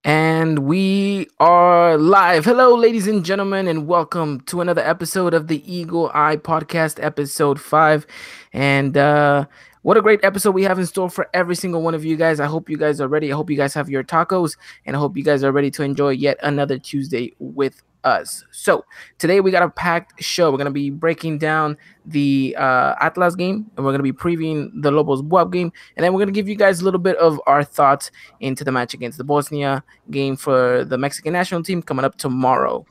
And we are live. Hello, ladies and gentlemen, and welcome to another episode of the Eagle Eye Podcast, episode 5. And what a great episode we have in store for every single one of you guys. I hope you guys are ready. I hope you guys have your tacos, and I hope you guys are ready to enjoy yet another Tuesday with us. So, today we got a packed show. We're going to be breaking down the Atlas game, and we're going to be previewing the Lobos Buap game, and then we're going to give you guys a little bit of our thoughts into the match against the Bosnia game for the Mexican national team coming up tomorrow.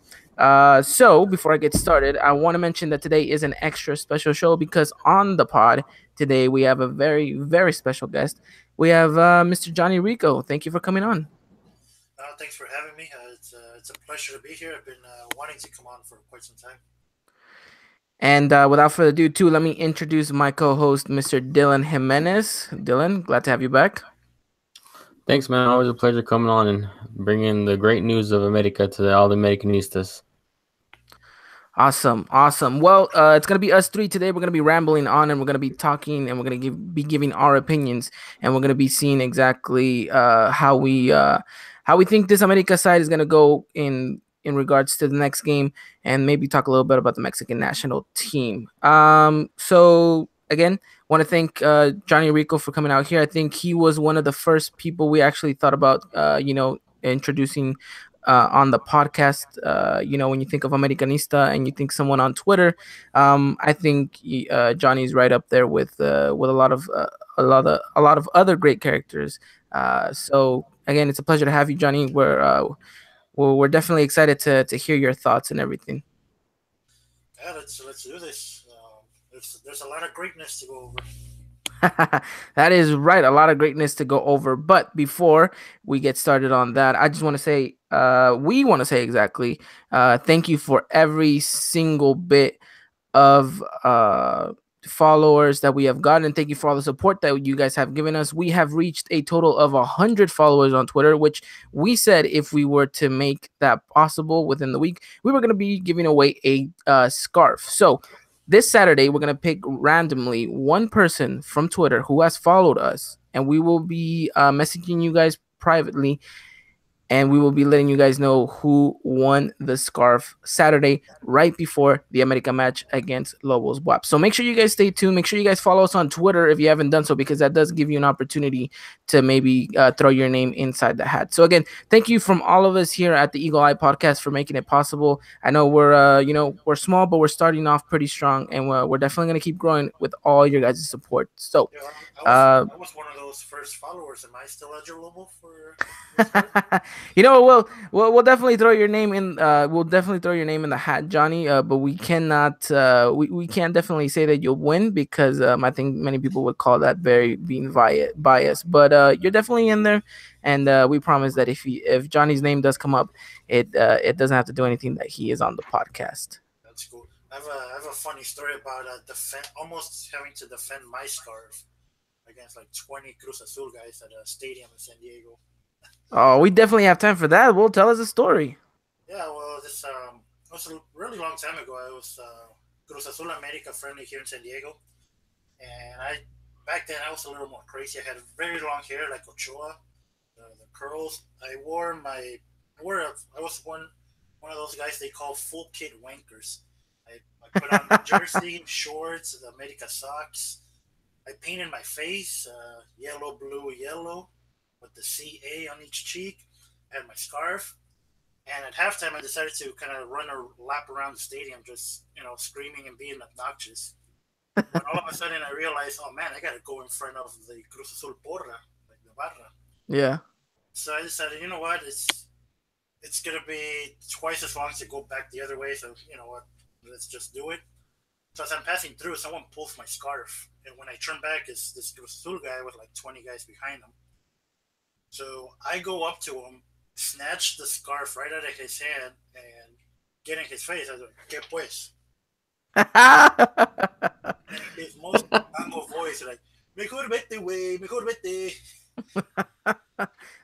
So before I get started, I want to mention that today is an extra special show because on the pod today we have a very, very special guest. We have Mr. Jonny Rico. Thank you for coming on. Thanks for having me. It's a pleasure to be here. I've been wanting to come on for quite some time. And without further ado, too, let me introduce my co-host, Mr. Dylan Jimenez. Dylan, glad to have you back. Thanks, man. Always a pleasure coming on and bringing the great news of America to all the Americanistas. Awesome. Well, it's gonna be us three today. We're gonna be rambling on, and we're gonna be talking, and we're gonna be giving our opinions, and we're gonna be seeing exactly how we think this America side is gonna go in regards to the next game, and maybe talk a little bit about the Mexican national team. So again, want to thank Jonny Rico for coming out here. I think he was one of the first people we actually thought about, introducing on the podcast. When you think of Americanista and you think someone on Twitter, I think Johnny's right up there with a lot of other great characters. So again, it's a pleasure to have you, Jonny. We're definitely excited to hear your thoughts and everything. Yeah, let's do this. There's a lot of greatness to go over. That is right. A lot of greatness to go over. But before we get started on that, I just want to say, we want to say exactly, thank you for every single bit of followers that we have gotten. Thank you for all the support that you guys have given us. We have reached a total of 100 followers on Twitter, which we said if we were to make that possible within the week, we were going to be giving away a scarf. So this Saturday, we're going to pick randomly one person from Twitter who has followed us, and we will be messaging you guys privately, and we will be letting you guys know who won the scarf Saturday right before the America match against Lobos Buap. So make sure you guys stay tuned. Make sure you guys follow us on Twitter if you haven't done so, because that does give you an opportunity to maybe throw your name inside the hat. So again, thank you from all of us here at the Eagle Eye Podcast for making it possible. I know we're small, but we're starting off pretty strong, and we're definitely going to keep growing with all your guys' support. So Yeah, I was one of those first followers. Am I still eligible for? We'll definitely throw your name in. We'll definitely throw your name in the hat, Jonny. But we cannot. We can't definitely say that you'll win because I think many people would call that very being biased. But you're definitely in there, and we promise that if Johnny's name does come up, it doesn't have to do anything that he is on the podcast. That's cool. I have a funny story about almost having to defend my scarf against like 20 Cruz Azul guys at a stadium in San Diego. Oh, we definitely have time for that. Well, tell us a story. Yeah, well, this was a really long time ago. I was Cruz Azul America friendly here in San Diego, and I back then I was a little more crazy. I had very long hair like Ochoa, the curls. I was one of those guys they call full kit wankers. I put on the jersey, shorts, the America socks. I painted my face yellow, blue, yellow, with the CA on each cheek. I had my scarf, and at halftime, I decided to kind of run a lap around the stadium, just screaming and being obnoxious. But all of a sudden, I realized, oh man, I got to go in front of the Cruz Azul Porra, like the barra. Yeah. So I decided, you know what, it's gonna be twice as long to go back the other way. So you know what, let's just do it. So as I'm passing through, someone pulls my scarf, and when I turn back, it's this Cruz Azul guy with like 20 guys behind him. So I go up to him, snatch the scarf right out of his hand, and get in his face. I was like, "¿Qué pues?" And his most tango voice, like, "Mejor vete, güey, mejor vete."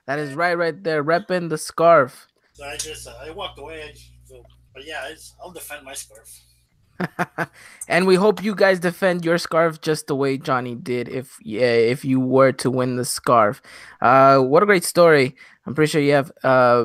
That is right there, repping the scarf. So I walked away. But yeah, I'll defend my scarf. And we hope you guys defend your scarf just the way Johnny did if if you were to win the scarf. What a great story. I'm pretty sure you have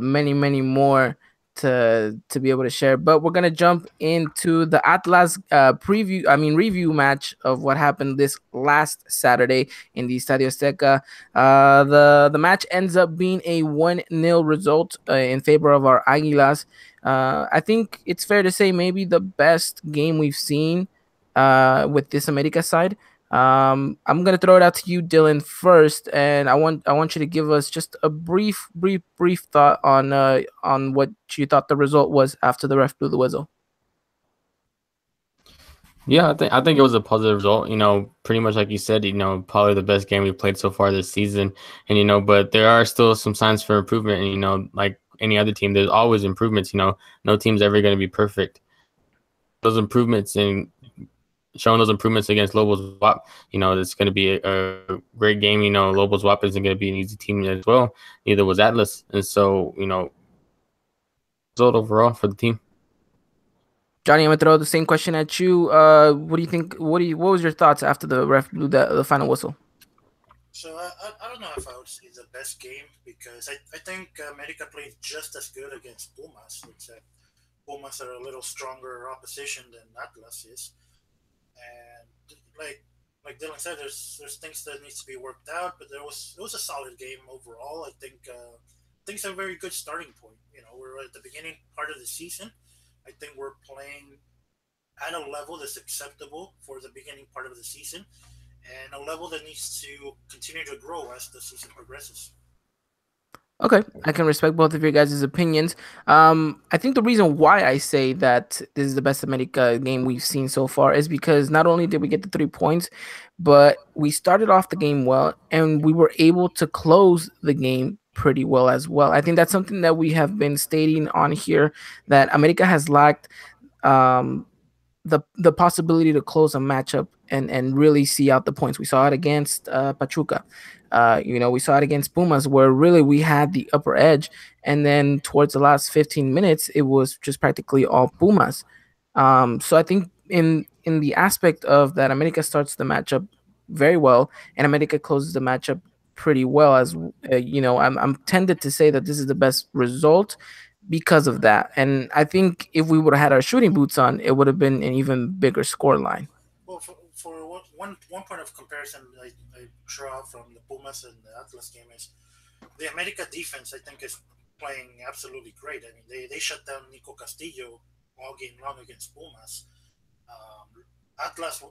many more to be able to share. But we're gonna jump into the Atlas review match of what happened this last Saturday in the Estadio Azteca. The match ends up being a 1-0 result in favor of our Águilas. I think it's fair to say maybe the best game we've seen with this America side. I'm gonna throw it out to you, Dylan, first, and I want you to give us just a brief thought on what you thought the result was after the ref blew the whistle. Yeah, I think it was a positive result. Pretty much like you said. Probably the best game we played so far this season, and but there are still some signs for improvement. And like any other team, there's always improvements. No team's ever going to be perfect. Those improvements and showing those improvements against Lobos WAP, it's going to be a great game. Lobos WAP isn't going to be an easy team as well. Neither was Atlas, and so result overall for the team. Johnny, I'm gonna throw the same question at you. What do you think? What was your thoughts after the ref blew the final whistle? So I don't know if I would say the best game because I think America played just as good against Pumas, except Pumas are a little stronger opposition than Atlas is. And like Dylan said, there's things that needs to be worked out, but it was a solid game overall. I think it's a very good starting point. We're at the beginning part of the season. I think we're playing at a level that's acceptable for the beginning part of the season, and a level that needs to continue to grow as the season progresses. Okay, I can respect both of your guys' opinions. I think the reason why I say that this is the best America game we've seen so far is because not only did we get the 3 points, but we started off the game well and we were able to close the game pretty well as well. I think that's something that we have been stating on here that America has lacked. Um, the possibility to close a matchup and really see out the points. We saw it against Pachuca. We saw it against Pumas, where really we had the upper edge, and then towards the last 15 minutes, it was just practically all Pumas. So I think in the aspect of that, America starts the matchup very well, and America closes the matchup pretty well. As I'm tended to say that this is the best result because of that. And I think if we would have had our shooting boots on, it would have been an even bigger score line. Well, for one point of comparison I draw from the Pumas and the Atlas game is the America defense. I think is playing absolutely great. I mean, they shut down Nico Castillo all game long against Pumas. Atlas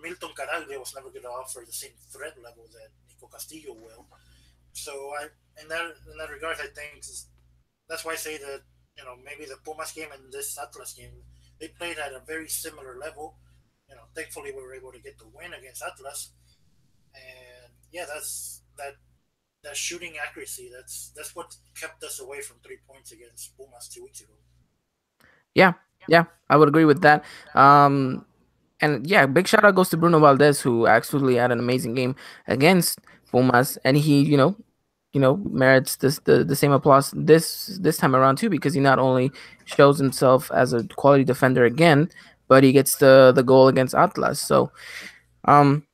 Milton Caragle was never going to offer the same threat level that Nico Castillo will. So in that regard, I think that's why I say that maybe the Pumas game and this Atlas game they played at a very similar level. Thankfully we were able to get the win against Atlas, and yeah, that shooting accuracy. That's what kept us away from 3 points against Pumas 2 weeks ago. Yeah, yeah, I would agree with that. And yeah, big shout out goes to Bruno Valdez, who actually had an amazing game against Pumas, and he, merits the same applause this time around too, because he not only shows himself as a quality defender again, but he gets the goal against Atlas. So, um,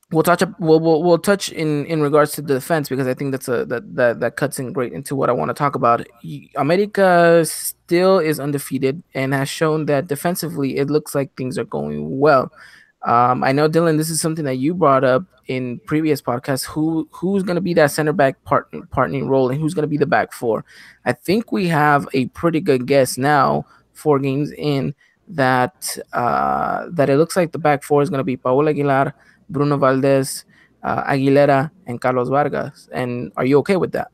we'll touch in regards to the defense because I think that cuts in great into what I want to talk about. America still is undefeated and has shown that defensively it looks like things are going well. I know, Dylan, this is something that you brought up in previous podcasts. Who's going to be that center back partnering role and who's going to be the back four? I think we have a pretty good guess now, 4 games in, that it looks like the back four is going to be Paul Aguilar, Bruno Valdez, Aguilera, and Carlos Vargas. And are you okay with that?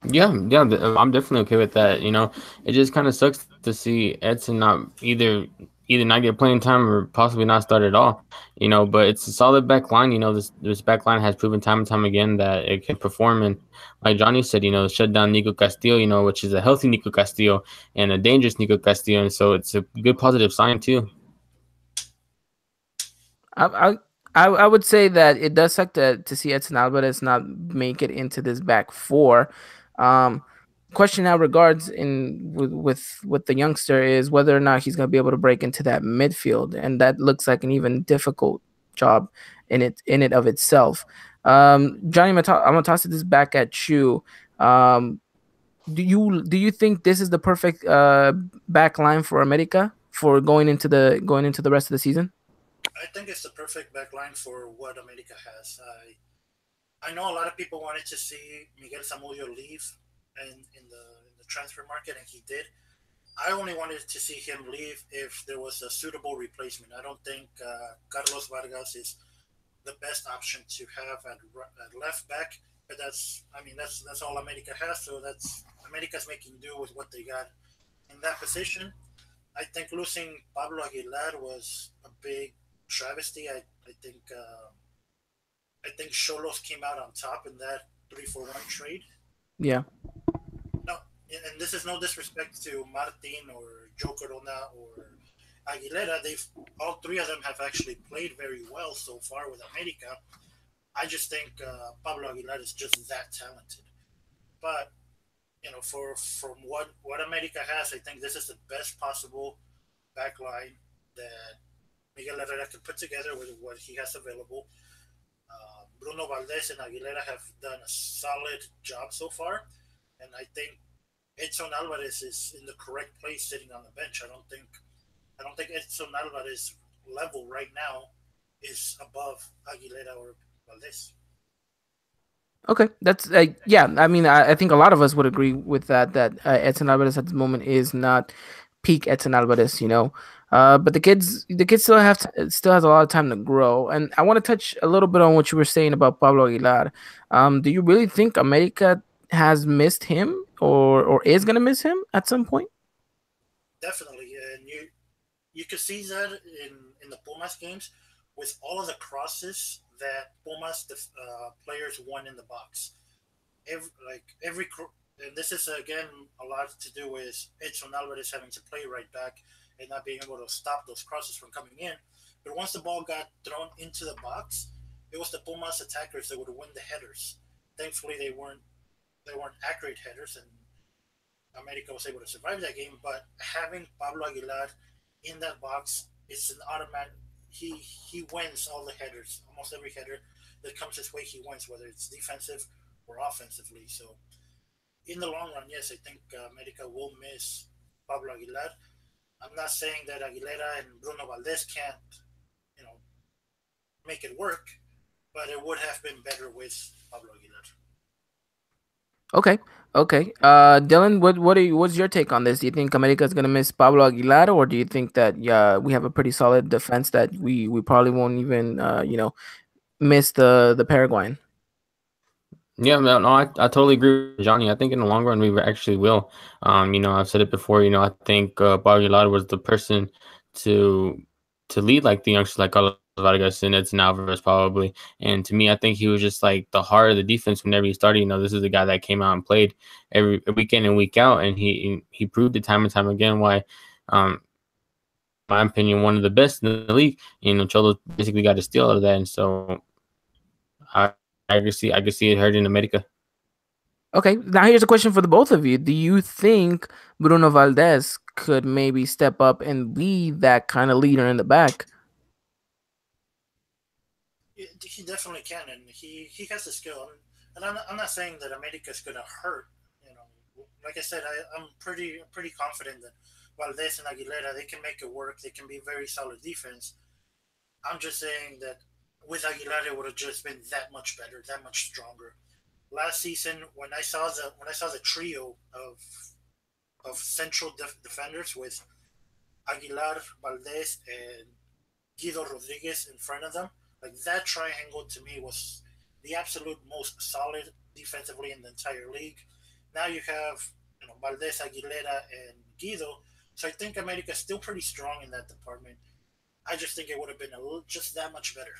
Yeah, yeah, I'm definitely okay with that. It just kind of sucks to see Edson not either not get playing time or possibly not start at all. But it's a solid back line. This back line has proven time and time again that it can perform. And like Johnny said, shut down Nico Castillo, which is a healthy Nico Castillo and a dangerous Nico Castillo, and so it's a good positive sign too. I I would say that it does suck to see Edson Alvarez not make it into this back four. Um, question now regards in with the youngster is whether or not he's going to be able to break into that midfield, and that looks like an even difficult job in it of itself. Johnny, I'm gonna toss this back at you. Um, do you think this is the perfect back line for America for going into the rest of the season? I think it's the perfect back line for what America has. I know a lot of people wanted to see Miguel Zamudio leave in the transfer market, and he did. I only wanted to see him leave if there was a suitable replacement. I don't think Carlos Vargas is the best option to have at left back. But that's all America has. So that's America's making do with what they got in that position. I think losing Pablo Aguilar was a big travesty. I think Cholos came out on top in that 3-for-1 trade. Yeah. No, and this is no disrespect to Martin or Joe Corona or Aguilera. They've all three of them have actually played very well so far with America. I just think Pablo Aguilar is just that talented. But for from what America has, I think this is the best possible back line that Miguel Herrera can put together with what he has available. Bruno Valdez and Aguilera have done a solid job so far, and I think Edson Alvarez is in the correct place sitting on the bench. I don't think Edson Alvarez level right now is above Aguilera or Valdez. Okay, that's yeah. I mean, I think a lot of us would agree with that. That Edson Alvarez at the moment is not peak Edson Alvarez, but the kids still has a lot of time to grow. And I want to touch a little bit on what you were saying about Pablo Aguilar. Do you really think America has missed him or is gonna miss him at some point? Definitely, and you could see that in the Pumas games with all of the crosses that Pumas players won in the box. Every and this is again a lot to do with Edson Alvarez having to play right back and not being able to stop those crosses from coming in. But once the ball got thrown into the box, it was the Pumas attackers that would win the headers. Thankfully, they weren't accurate headers, and America was able to survive that game. But having Pablo Aguilar in that box, it's an automatic. He wins all the headers, almost every header that comes his way. He wins, whether it's defensive or offensively. So in the long run, yes, I think America will miss Pablo Aguilar. I'm not saying that Aguilera and Bruno Valdez can't, you know, make it work, but it would have been better with Pablo Aguilar. Okay, okay. Dylan, what's your take on this? Do you think America is gonna miss Pablo Aguilar, or do you think that yeah we have a pretty solid defense that we probably won't even miss the Paraguayan? Yeah, no, I totally agree with Johnny. I think in the long run, we actually will. I've said it before. I think Bargelado was the person to to lead like the youngsters like Carlos Vargas and Edson Alvarez probably. And to me, I think he was just like the heart of the defense whenever he started. This is a guy that came out and played every week in and week out, and he proved it time and time again why. Um, my opinion, one of the best in the league. Cholo basically got a steal out of that, and so I I could see it hurting America. Okay, now here's a question for the both of you. Do you think Bruno Valdez could maybe step up and be that kind of leader in the back? He definitely can, and he has the skill. And I'm not saying that America is going to hurt. Like I said, I'm pretty confident that Valdez and Aguilera they can make it work. They can be very solid defense. I'm just saying that with Aguilera, it would have just been that much better, that much stronger. Last season, when I saw the trio of central defenders with Aguilar, Valdez, and Guido Rodriguez in front of them, like that triangle to me was the absolute most solid defensively in the entire league. Now you have Valdez, Aguilera, and Guido. So I think America's still pretty strong in that department. I just think it would have been just that much better.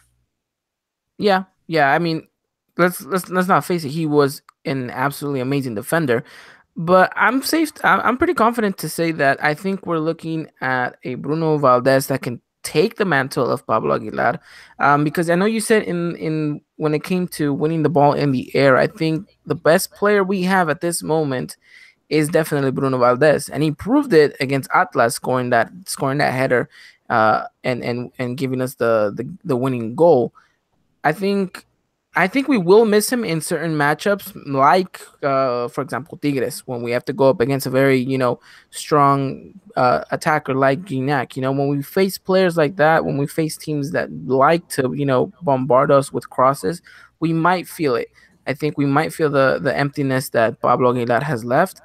Yeah, yeah. I mean, let's not face it. He was an absolutely amazing defender. But I'm safe. I'm pretty confident to say that I think we're looking at a Bruno Valdez that can take the mantle of Pablo Aguilar. Because I know you said in when it came to winning the ball in the air, I think the best player we have at this moment is definitely Bruno Valdez, and he proved it against Atlas, scoring that header, and giving us the winning goal. I think I think we will miss him in certain matchups, like for example Tigres, when we have to go up against a very strong attacker like Gignac. When we face players like that, when we face teams that like to bombard us with crosses, we might feel it. I think we might feel the emptiness that Pablo Aguilar has left,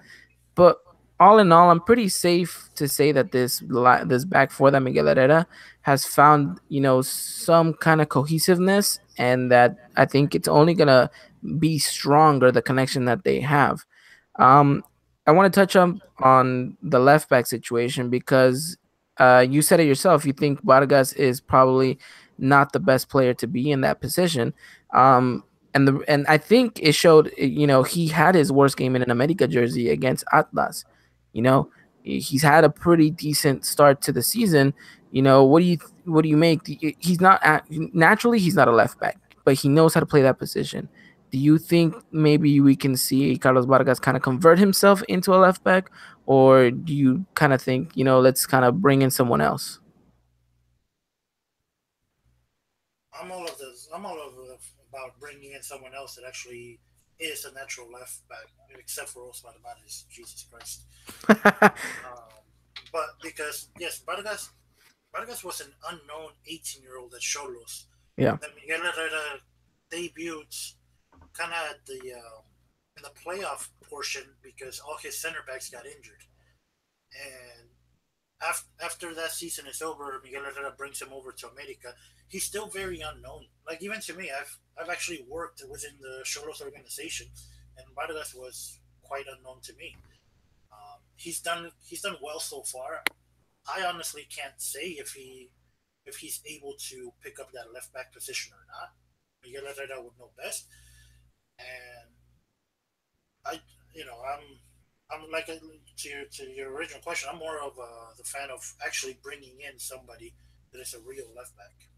but all in all, I'm pretty safe to say that this back four that Miguel Herrera has found, some kind of cohesiveness, and that I think it's only gonna be stronger, the connection that they have. Um, I want to touch on the left back situation because you said it yourself. You think Vargas is probably not the best player to be in that position. Um, and I think it showed. He had his worst game in an America jersey against Atlas. You know, he's had a pretty decent start to the season. What do you make? He's not naturally he's not a left back, but he knows how to play that position. Do you think maybe we can see Carlos Vargas kind of convert himself into a left back, or do you kind of think let's kind of bring in someone else? I'm all of about bringing in someone else that actually is a natural left back, except for Osvaldo Vargas. Jesus Christ. But because yes, Vargas was an unknown 18-year-old at Cholos. Yeah. Then Miguel Herrera debuted kind of at the in the playoff portion because all his center backs got injured, and after that season is over, Miguel Herrera brings him over to America. He's still very unknown. Like even to me, I've actually worked within the Cholos organization, and Vargas was quite unknown to me. He's done well so far. I honestly can't say if he's able to pick up that left back position or not. Miguel Herrera would know best, and I I'm like to your original question. I'm more of the fan of actually bringing in somebody that is a real left back.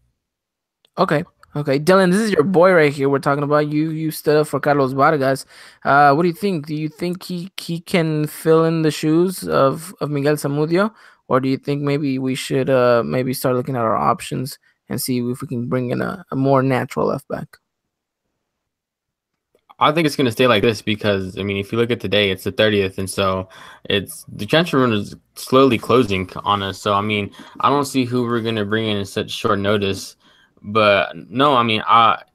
Okay. Okay, Dylan, this is your boy right here. We're talking about you. You stood up for Carlos Vargas. What do you think? Do you think he can fill in the shoes of Miguel Zamudio, or do you think maybe we should maybe start looking at our options and see if we can bring in a more natural left back? I think it's going to stay like this because, I mean, if you look at today, it's the 30th. And so it's the transfer window is slowly closing on us. So, I mean, I don't see who we're going to bring in such short notice. But no, I mean,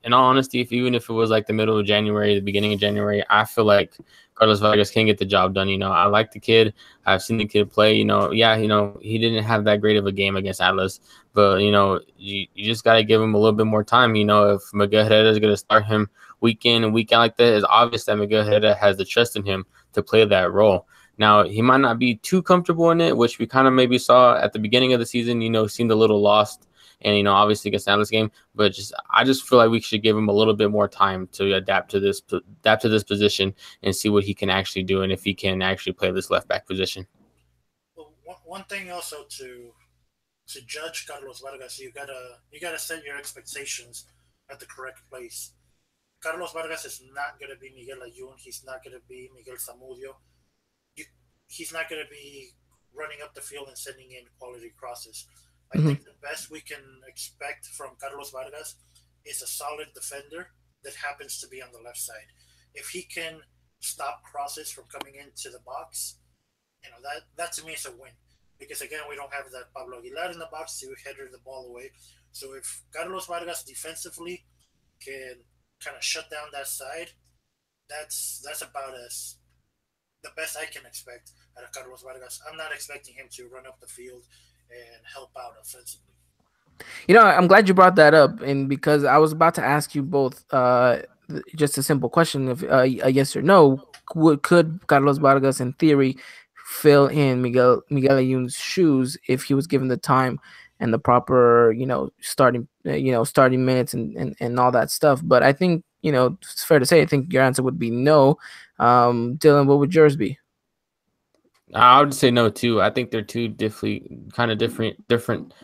in all honesty, even if it was like the middle of January, the beginning of January, I feel like Carlos Vargas can get the job done. I like the kid. I've seen the kid play. Yeah, he didn't have that great of a game against Atlas, but you just got to give him a little bit more time. If Miguel Herrera is going to start him week in and week out like that, it's obvious that Miguel Herrera has the trust in him to play that role. Now, he might not be too comfortable in it, which we kind of maybe saw at the beginning of the season, seemed a little lost. And, obviously against Atlas game, but I just feel like we should give him a little bit more time to adapt to this position and see what he can actually do and if he can actually play this left back position. Well, one thing also to judge Carlos Vargas, you gotta set your expectations at the correct place. Carlos Vargas is not gonna be Miguel Ayun. He's not gonna be Miguel Zamudio. You, he's not gonna be running up the field and sending in quality crosses. I Hmm. think the best we can expect from Carlos Vargas is a solid defender that happens to be on the left side. If he can stop crosses from coming into the box, that to me is a win. Because again, we don't have that Pablo Aguilar in the box to header the ball away. So if Carlos Vargas defensively can kind of shut down that side, that's about as the best I can expect out of Carlos Vargas. I'm not expecting him to run up the field and help out offensively. I'm glad you brought that up, and because I was about to ask you both, just a simple question of a yes or no. Could Carlos Vargas, in theory, fill in Miguel Ayun's shoes if he was given the time and the proper, starting minutes and all that stuff? But I think it's fair to say I think your answer would be no. Dylan, what would yours be? I would say no too. I think they're two different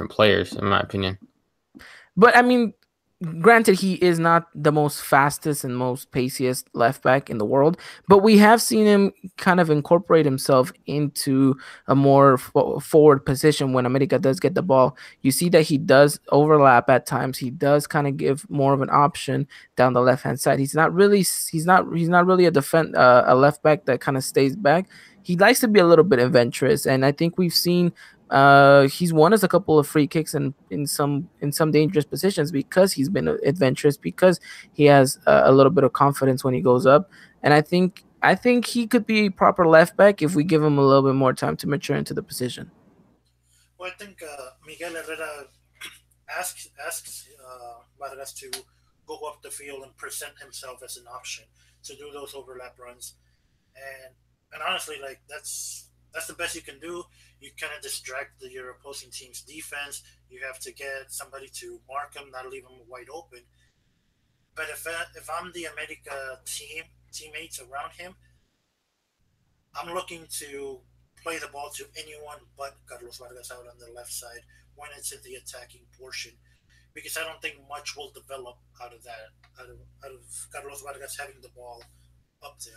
players in my opinion. But I mean, granted, he is not the most fastest and most paciest left back in the world, but we have seen him kind of incorporate himself into a more forward position when America does get the ball. You see that he does overlap at times. He does kind of give more of an option down the left hand side. He's not really a left back that kind of stays back. He likes to be a little bit adventurous, and I think we've seen he's won us a couple of free kicks in some dangerous positions because he's been adventurous, because he has a little bit of confidence when he goes up, and I think he could be a proper left back if we give him a little bit more time to mature into the position. Well, I think Miguel Herrera asks Vargas to go up the field and present himself as an option to do those overlap runs, and honestly, like that's the best you can do. You kind of distract your opposing team's defense. You have to get somebody to mark him, not leave him wide open. But if I'm the America teammates around him, I'm looking to play the ball to anyone but Carlos Vargas out on the left side when it's in the attacking portion, because I don't think much will develop out of that, out of Carlos Vargas having the ball up there.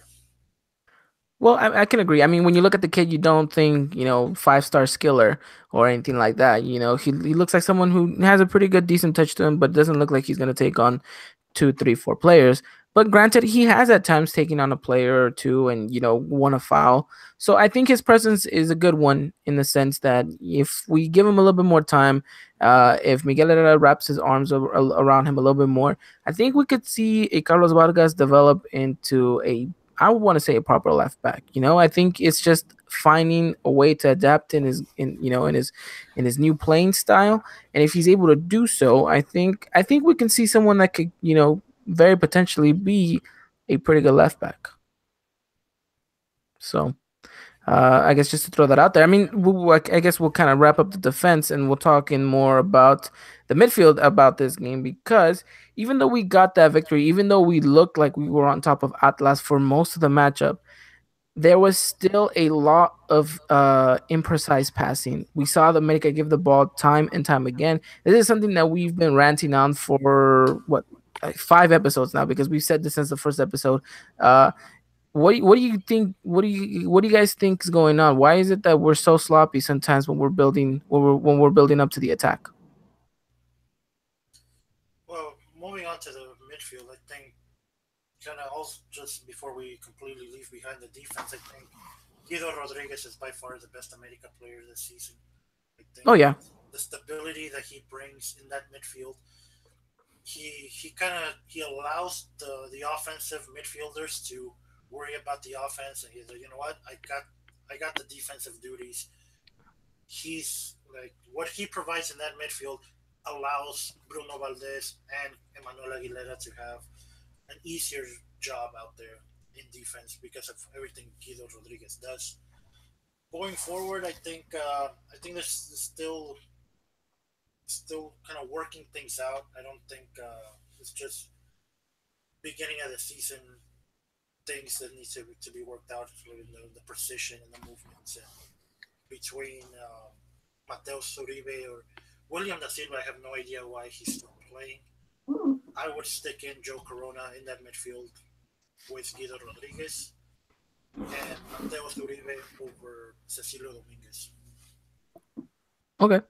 Well, I can agree. I mean, when you look at the kid, you don't think, 5-star skiller or anything like that. He looks like someone who has a pretty good, decent touch to him, but doesn't look like he's going to take on two, three, four players. But granted, he has at times taken on a player or two and, won a foul. So I think his presence is a good one in the sense that if we give him a little bit more time, if Miguel Herrera wraps his arms around him a little bit more, I think we could see a Carlos Vargas develop into I would want to say a proper left back. I think it's just finding a way to adapt in his new playing style. And if he's able to do so, I think we can see someone that could, very potentially be a pretty good left back. So I guess just to throw that out there. I mean, I guess we'll kind of wrap up the defense and we'll talk in more about the midfield about this game, because even though we got that victory, even though we looked like we were on top of Atlas for most of the matchup, there was still a lot of imprecise passing. We saw the America give the ball time and time again. This is something that we've been ranting on for what, like 5 episodes now, because we've said this since the first episode. Uh, what do you think? What do you guys think is going on? Why is it that we're so sloppy sometimes when we're building up to the attack? Well, moving on to the midfield, I think kind of also just before we completely leave behind the defense, I think Guido Rodriguez is by far the best America player this season. I Oh think yeah, the stability that he brings in that midfield, he kind of he allows the offensive midfielders to worry about the offense, and he's like, you know what, I got the defensive duties. He's like what he provides in that midfield allows Bruno Valdez and Emmanuel Aguilera to have an easier job out there in defense because of everything Guido Rodriguez does. Going forward, I think there's still kind of working things out. I don't think it's just beginning of the season things that need to be worked out, including the precision and the movements and between Mateus Uribe or William Da Silva. I have no idea why he's still playing. I would stick in Joe Corona in that midfield with Guido Rodriguez and Mateus Uribe over Cecilio Dominguez. okay,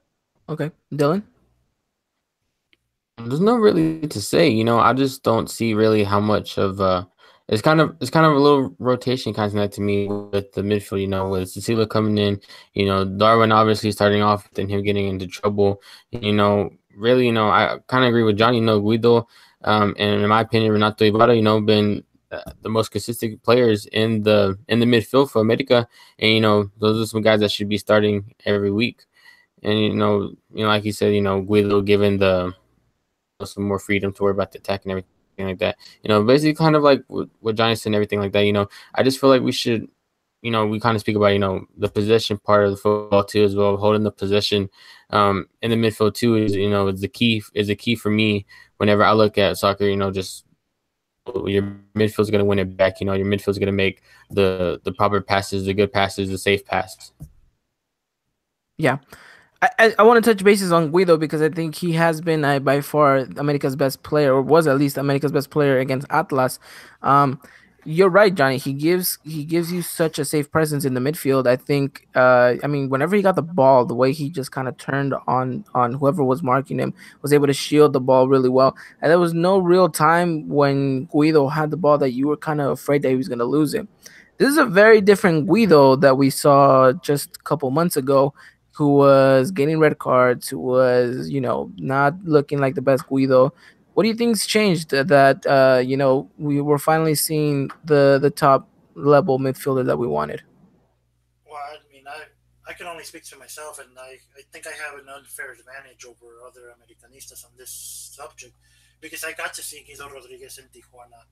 okay, Dylan. There's no really to say, I just don't see really how much of it's kind of a little rotation kind of night to me with the midfield, with Cecilia coming in, Darwin obviously starting off and him getting into trouble. Really, I kind of agree with Johnny, Guido, and in my opinion, Renato Ibarra, been the most consistent players in the midfield for America, and those are some guys that should be starting every week. And like you said, Guido given the some more freedom to worry about the attack and everything like that. Basically kind of like what Johnny said and everything like that. I just feel like we should, we kind of speak about, the possession part of the football too as well, holding the possession in the midfield too is the key for me whenever I look at soccer, just your midfield's going to win it back. Your midfield's going to make the proper passes, the good passes, the safe passes. Yeah, I want to touch bases on Guido because I think he has been by far America's best player, or was at least America's best player against Atlas. Um, you're right, Johnny. He gives you such a safe presence in the midfield. I think. I mean, whenever he got the ball, the way he just kind of turned on whoever was marking him, was able to shield the ball really well. And there was no real time when Guido had the ball that you were kind of afraid that he was going to lose it. This is a very different Guido that we saw just a couple months ago, who was getting red cards, who was, not looking like the best Guido. What do you think's changed that we were finally seeing the top level midfielder that we wanted? Well, I mean, I can only speak to myself, and I think I have an unfair advantage over other Americanistas on this subject because I got to see Guido Rodriguez in Tijuana.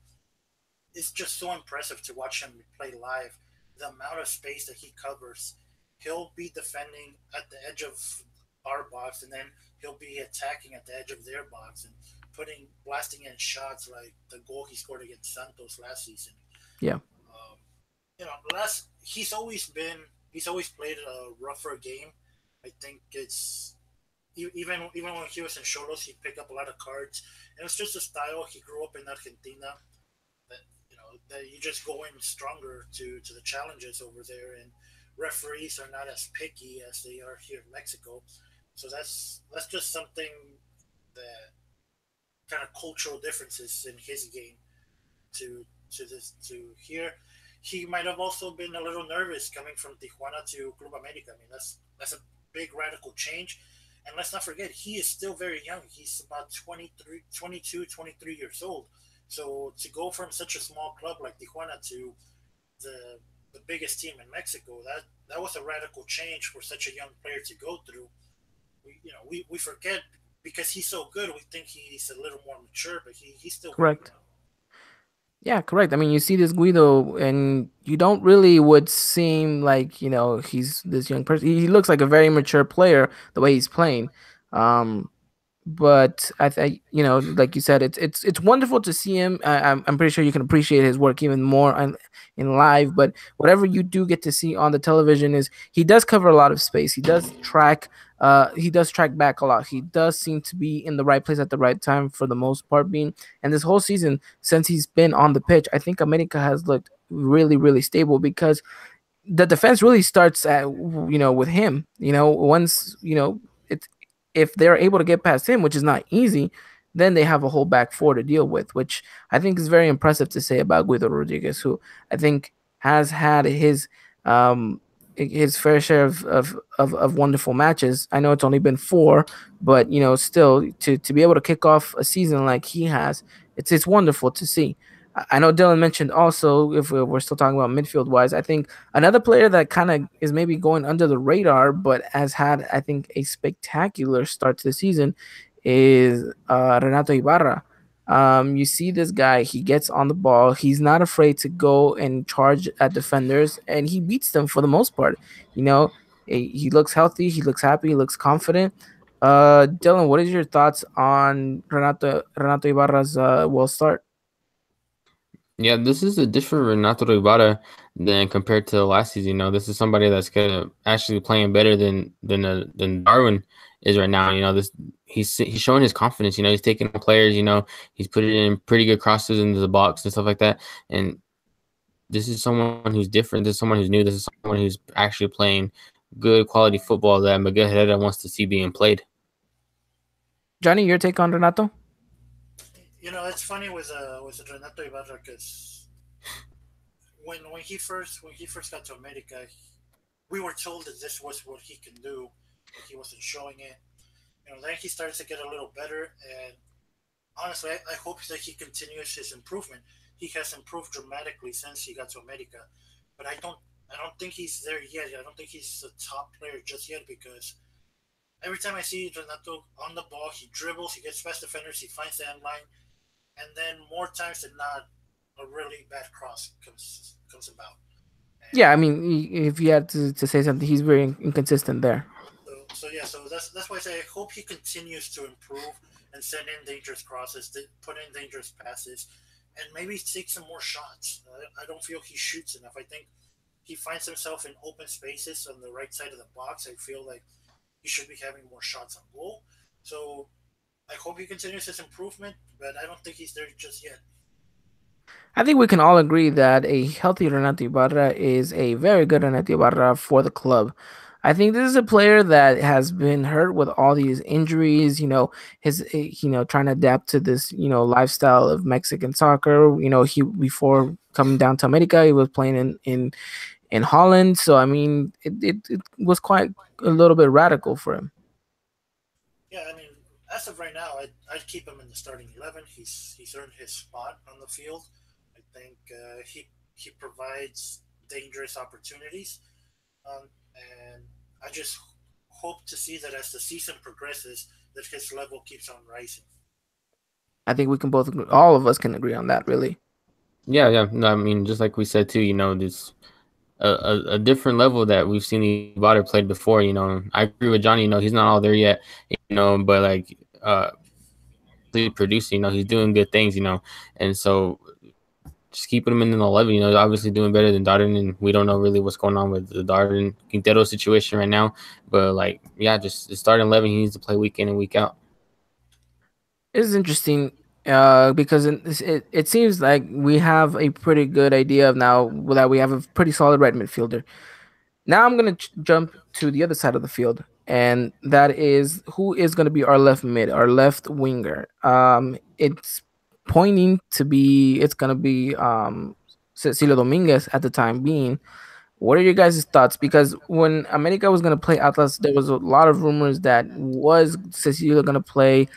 It's just so impressive to watch him play live. The amount of space that he covers, he'll be defending at the edge of our box, and then he'll be attacking at the edge of their box and blasting in shots like the goal he scored against Santos last season. Yeah. Um, last he's always played a rougher game. I think it's even when he was in Cholos, he picked up a lot of cards, and it's just a style. He grew up in Argentina, that that you just go in stronger to the challenges over there, and referees are not as picky as they are here in Mexico. So that's just something that kind of cultural differences in his game to here. He might have also been a little nervous coming from Tijuana to Club America. I mean, that's a big radical change. And let's not forget, he is still very young. He's about 23, 22, 23 years old. So to go from such a small club like Tijuana to the the biggest team in Mexico, that was a radical change for such a young player to go through. We forget because he's so good. We think he's a little more mature, but he's still very Correct. young. Yeah, correct. I mean, you see this Guido, and you don't really would seem like he's this young person. He looks like a very mature player the way he's playing. Um, but I think like you said, it's wonderful to see him. I'm pretty sure you can appreciate his work even more in live. But whatever you do get to see on the television is he does cover a lot of space. He does track back a lot. He does seem to be in the right place at the right time for the most part. Being and this whole season since he's been on the pitch, I think America has looked really really stable because the defense really starts at with him. Once it's if they're able to get past him, which is not easy, then they have a whole back four to deal with, which I think is very impressive to say about Guido Rodriguez, who I think has had his fair share of wonderful matches. I know it's only been four, but still to be able to kick off a season like he has, it's wonderful to see. I know Dylan mentioned also, if we're still talking about midfield wise, I think another player that kind of is maybe going under the radar, but has had, I think, a spectacular start to the season is Renato Ibarra. You see this guy, he gets on the ball. He's not afraid to go and charge at defenders, and he beats them for the most part. You know, he looks healthy, he looks happy, he looks confident. Dylan, what is your thoughts on Renato Ibarra's well start? Yeah, this is a different Renato Ibarra than compared to last season. This is somebody that's gonna actually playing better than Darwin is right now. This he's showing his confidence. He's taking on players. He's putting in pretty good crosses into the box and stuff like that. And this is someone who's different. This is someone who's new. This is someone who's actually playing good quality football that Miguel Herrera wants to see being played. Johnny, your take on Renato? It's funny with Renato Ibarra because when he first got to America, we were told that this was what he can do, but he wasn't showing it. Then he started to get a little better, and honestly, I hope that he continues his improvement. He has improved dramatically since he got to America, but I don't think he's there yet. I don't think he's a top player just yet because every time I see Renato on the ball, he dribbles, he gets past defenders, he finds the end line, and then more times than not, a really bad cross comes about. And Yeah, I mean, if you had to say something, he's very inconsistent there. so that's why I say I hope he continues to improve and send in dangerous crosses, put in dangerous passes, and maybe take some more shots. I don't feel he shoots enough. I think he finds himself in open spaces on the right side of the box. I feel like he should be having more shots on goal. So I hope he continues his improvement, but I don't think he's there just yet. I think we can all agree that a healthy Renato Ibarra is a very good Renato Ibarra for the club. I think this is a player that has been hurt with all these injuries, trying to adapt to this, lifestyle of Mexican soccer. He before coming down to America, he was playing in Holland. So I mean, it was quite a little bit radical for him. Yeah, I mean, as of right now, I'd keep him in the starting 11. He's earned his spot on the field. I think he provides dangerous opportunities, and I just hope to see that as the season progresses, that his level keeps on rising. I think we can both, all of us can agree on that, really. Yeah, yeah. No, I mean, just like we said too, this a different level that we've seen Ibarra played before. I agree with Johnny. He's not all there yet. But like producing. He's doing good things. And so just keeping him in the 11. Obviously doing better than Darden, and we don't know really what's going on with the Darden Quintero situation right now. But like, yeah, just starting 11. He needs to play week in and week out. It's interesting because it seems like we have a pretty good idea of now that we have a pretty solid right midfielder. Now I'm gonna jump to the other side of the field, and that is who is gonna be our left mid, our left winger. It's pointing to be it's gonna be Cecilio Dominguez at the time being. What are your guys' thoughts? Because when America was going to play Atlas, there was a lot of rumors that was Cecilio going to play.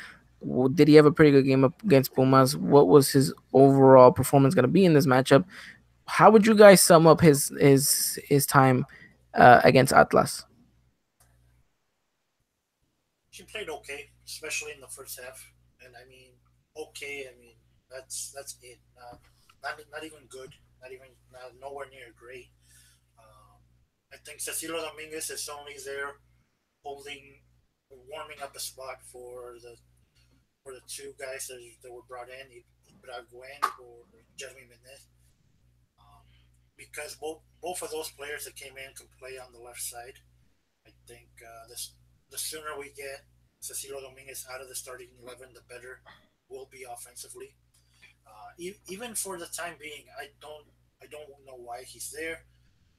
Did he have a pretty good game up against Pumas? What was his overall performance going to be in this matchup? How would you guys sum up his time against Atlas? She played okay, especially in the first half. And I mean, okay. I mean, that's it. Not even good. Nowhere near great. Um, I think Cecilio Dominguez is only there holding, warming up a spot for the two guys that were brought in, Ibrahim or Jeremy Menez, um, because both of those players that came in can play on the left side. I think the sooner we get Cecilio Dominguez out of the starting 11, the better we'll be offensively. Even for the time being, I don't know why he's there.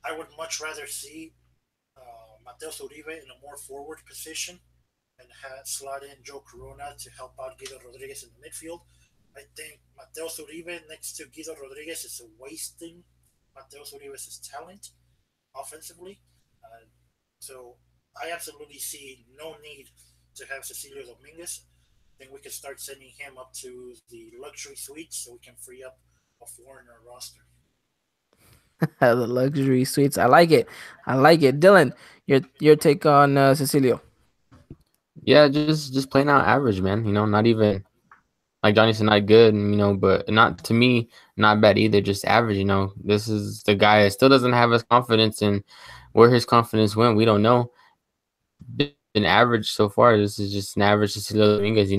I would much rather see Mateus Uribe in a more forward position and slot in Joe Corona to help out Guido Rodriguez in the midfield. I think Mateus Uribe next to Guido Rodriguez is wasting Mateus Uribe's talent offensively. Uh, so I absolutely see no need to have Cecilio Dominguez. I think we can start sending him up to the luxury suites so we can free up a foreigner roster. The luxury suites. I like it. I like it. Dylan, your take on Cecilio. Yeah, just playing out average, man. Not even like Johnny said, not good, but not to me, not bad either. Just average. This is the guy that still doesn't have his confidence, and where his confidence went, we don't know. Been average so far. This is just an average Cecilio Dominguez,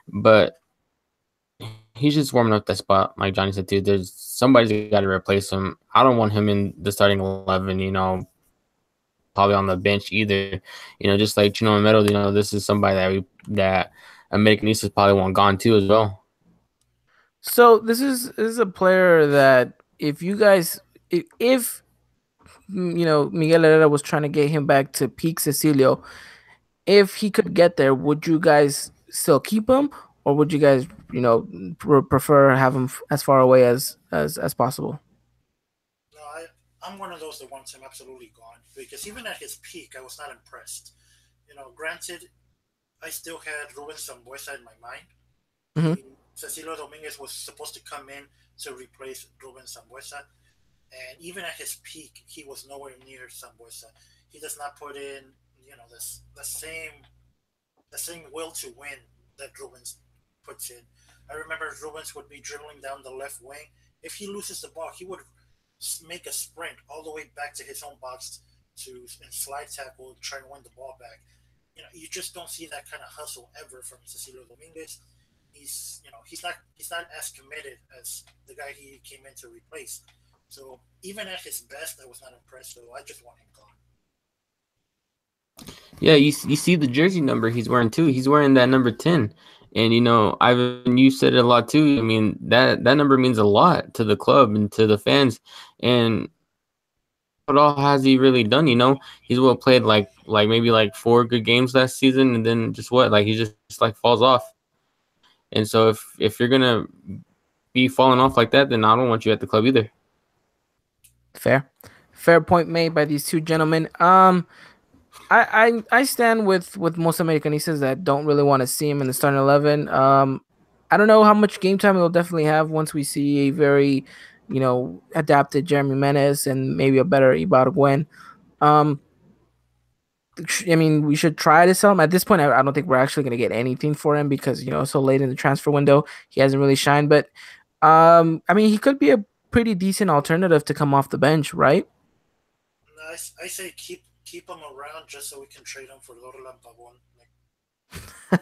but he's just warming up that spot, like Johnny said too. There's somebody's got to replace him. I don't want him in the starting 11. Probably on the bench either. Just like Chino Metal, this is somebody that Americanistas probably want gone too as well. So this is a player that if you guys if Miguel Herrera was trying to get him back to peak Cecilio, if he could get there, would you guys still keep him, or would you guys prefer have him as far away as possible? No, I'm one of those that wants him absolutely gone because even at his peak, I was not impressed. Granted, I still had Ruben Sambuesa in my mind. Hmm. Cecilio Dominguez was supposed to come in to replace Ruben Sambuesa, and even at his peak, he was nowhere near Sambuesa. He does not put in, the same will to win that Rubens puts in. I remember Rubens would be dribbling down the left wing. If he loses the ball, he would make a sprint all the way back to his own box to and slide tackle and try and win the ball back. You just don't see that kind of hustle ever from Cecilio Dominguez. He's not as committed as the guy he came in to replace. So even at his best, I was not impressed. So I just want him gone. Yeah, you see the jersey number he's wearing too. He's wearing that number 10. And Ivan, you said it a lot too. I mean, that number means a lot to the club and to the fans. And what all has he really done? He's well played like maybe like four good games last season, and then just what? Like he just like falls off. And so if you're gonna be falling off like that, then I don't want you at the club either. Fair, fair point made by these two gentlemen. I stand with most Americanistas that don't really want to see him in the starting 11. I don't know how much game time he'll definitely have once we see a very, adapted Jeremy Menez and maybe a better Ibargüen. Um, I mean, we should try to sell him. At this point, I don't think we're actually going to get anything for him because, so late in the transfer window, he hasn't really shined. But, I mean, he could be a pretty decent alternative to come off the bench, right? I say keep him around just so we can trade him for Loro Lampabon.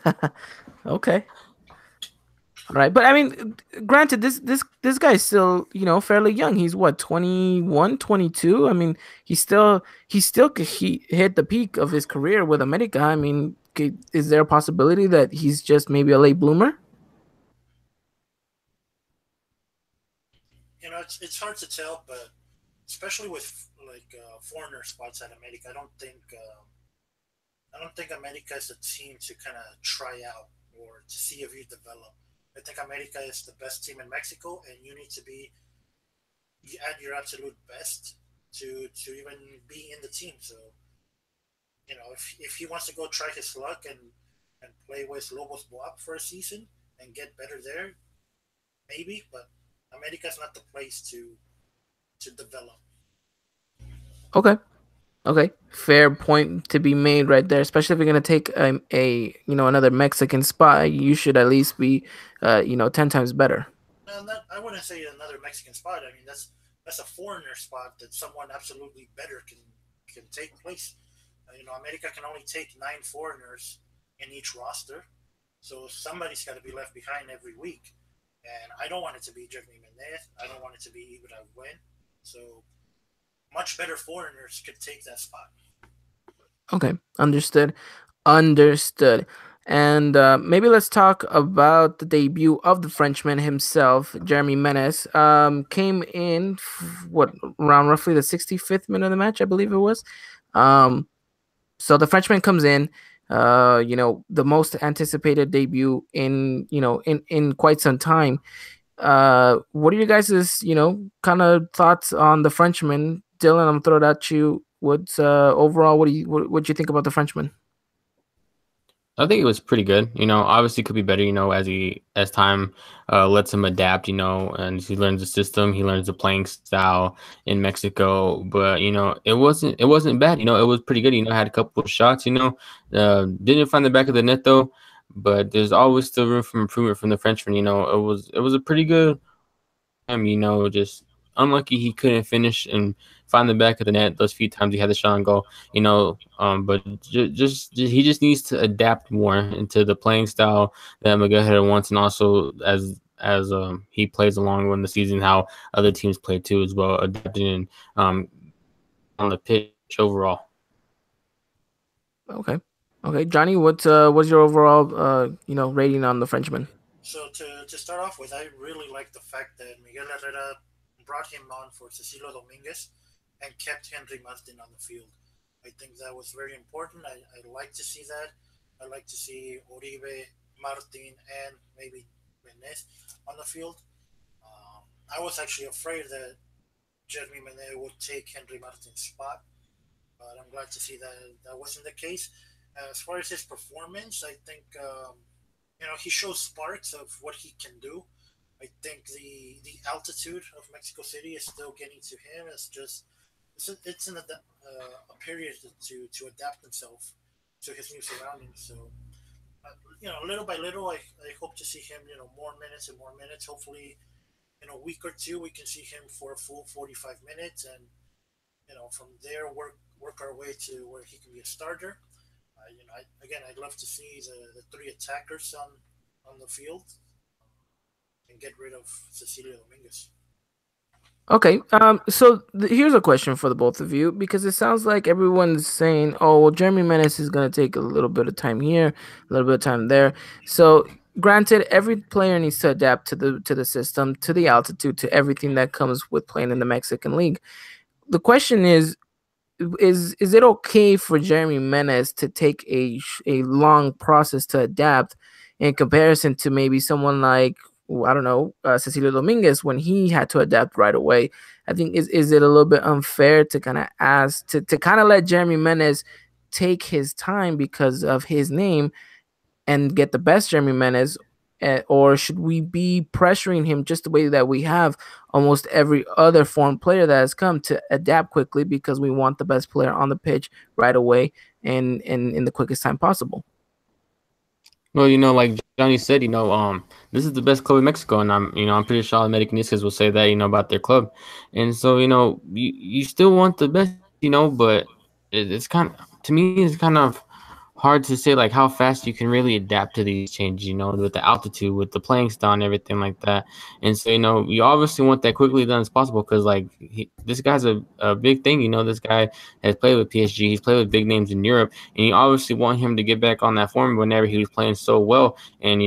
Like, Okay. All right. But I mean, granted, this guy's still, fairly young. He's what, 21, 22. I mean, he hit the peak of his career with America. I mean, is there a possibility that he's just maybe a late bloomer? it's hard to tell, but especially with like foreigner spots at America, I don't think America is a team to kind of try out or to see if you develop. I think America is the best team in Mexico, and you need to be at your absolute best to even be in the team. So if he wants to go try his luck and play with Lobos Boab for a season and get better there, maybe. But America's not the place to develop. Okay. Okay. Fair point to be made right there. Especially if you're gonna take another Mexican spot, you should at least be 10 times better. No, I wouldn't say another Mexican spot. I mean, that's a foreigner spot that someone absolutely better can take place. America can only take 9 foreigners in each roster, so somebody's got to be left behind every week. And I don't want it to be Jeremy Menez. I don't want it to be Ibra Win. So much better foreigners could take that spot. Okay, understood. Understood. And maybe let's talk about the debut of the Frenchman himself, Jeremy Menes. Came in what, around roughly the 65th minute of the match, I believe it was. Um, so the Frenchman comes in, the most anticipated debut in quite some time. What are you guys' kind of thoughts on the Frenchman? Dylan, I'm gonna throw it at you. What's overall? What do you think about the Frenchman? I think it was pretty good. Obviously could be better. As time lets him adapt. And he learns the system. He learns the playing style in Mexico. But it wasn't bad. It was pretty good. Had a couple of shots. Didn't find the back of the net though. But there's always still room for improvement from the Frenchman. It was a pretty good time. Just unlucky he couldn't finish and find the back of the net those few times he had the shot and goal. But he just needs to adapt more into the playing style that Miguel Herrera wants, and also as he plays along in the season, how other teams play too as well, adapting um, on the pitch overall. Okay, okay, Johnny, what's your overall rating on the Frenchman? So to start off with, I really like the fact that Miguel Herrera brought him on for Cecilio Dominguez and kept Henry Martin on the field. I think that was very important. I like to see that. I like to see Oribe, Martin, and maybe Menez on the field. I was actually afraid that Jeremy Menez would take Henry Martin's spot, but I'm glad to see that that wasn't the case. As far as his performance, I think he shows sparks of what he can do. I think the altitude of Mexico City is still getting to him. It's in a period to adapt himself to his new surroundings. So little by little, I hope to see him more minutes and more minutes. Hopefully, in a week or two, we can see him for a full 45 minutes, and from there work our way to where he can be a starter. Again, I'd love to see the three attackers on the field and get rid of Cecilio Dominguez. Okay. So here's a question for the both of you because it sounds like everyone's saying, "Oh, well, Jeremy Menace is gonna take a little bit of time here, a little bit of time there." So, granted, every player needs to adapt to the system, to the altitude, to everything that comes with playing in the Mexican League. The question is it okay for Jeremy Menez to take a long process to adapt in comparison to maybe someone like I don't know Cecilio Dominguez when he had to adapt right away? I think is it a little bit unfair to kind of ask to kind of let Jeremy Menez take his time because of his name and get the best Jeremy Menez, or should we be pressuring him just the way that we have almost every other foreign player that has come to adapt quickly because we want the best player on the pitch right away and in the quickest time possible? Well, like Johnny said, this is the best club in Mexico, and I'm pretty sure all Americanistas will say that, about their club, and so, you still want the best, but it's kind of, to me, it's kind of hard to say like how fast you can really adapt to these changes, with the altitude, with the playing style, and everything like that. And so, you obviously want that quickly done as possible because like this guy's a big thing. This guy has played with PSG, he's played with big names in Europe, and you obviously want him to get back on that form whenever he was playing so well. And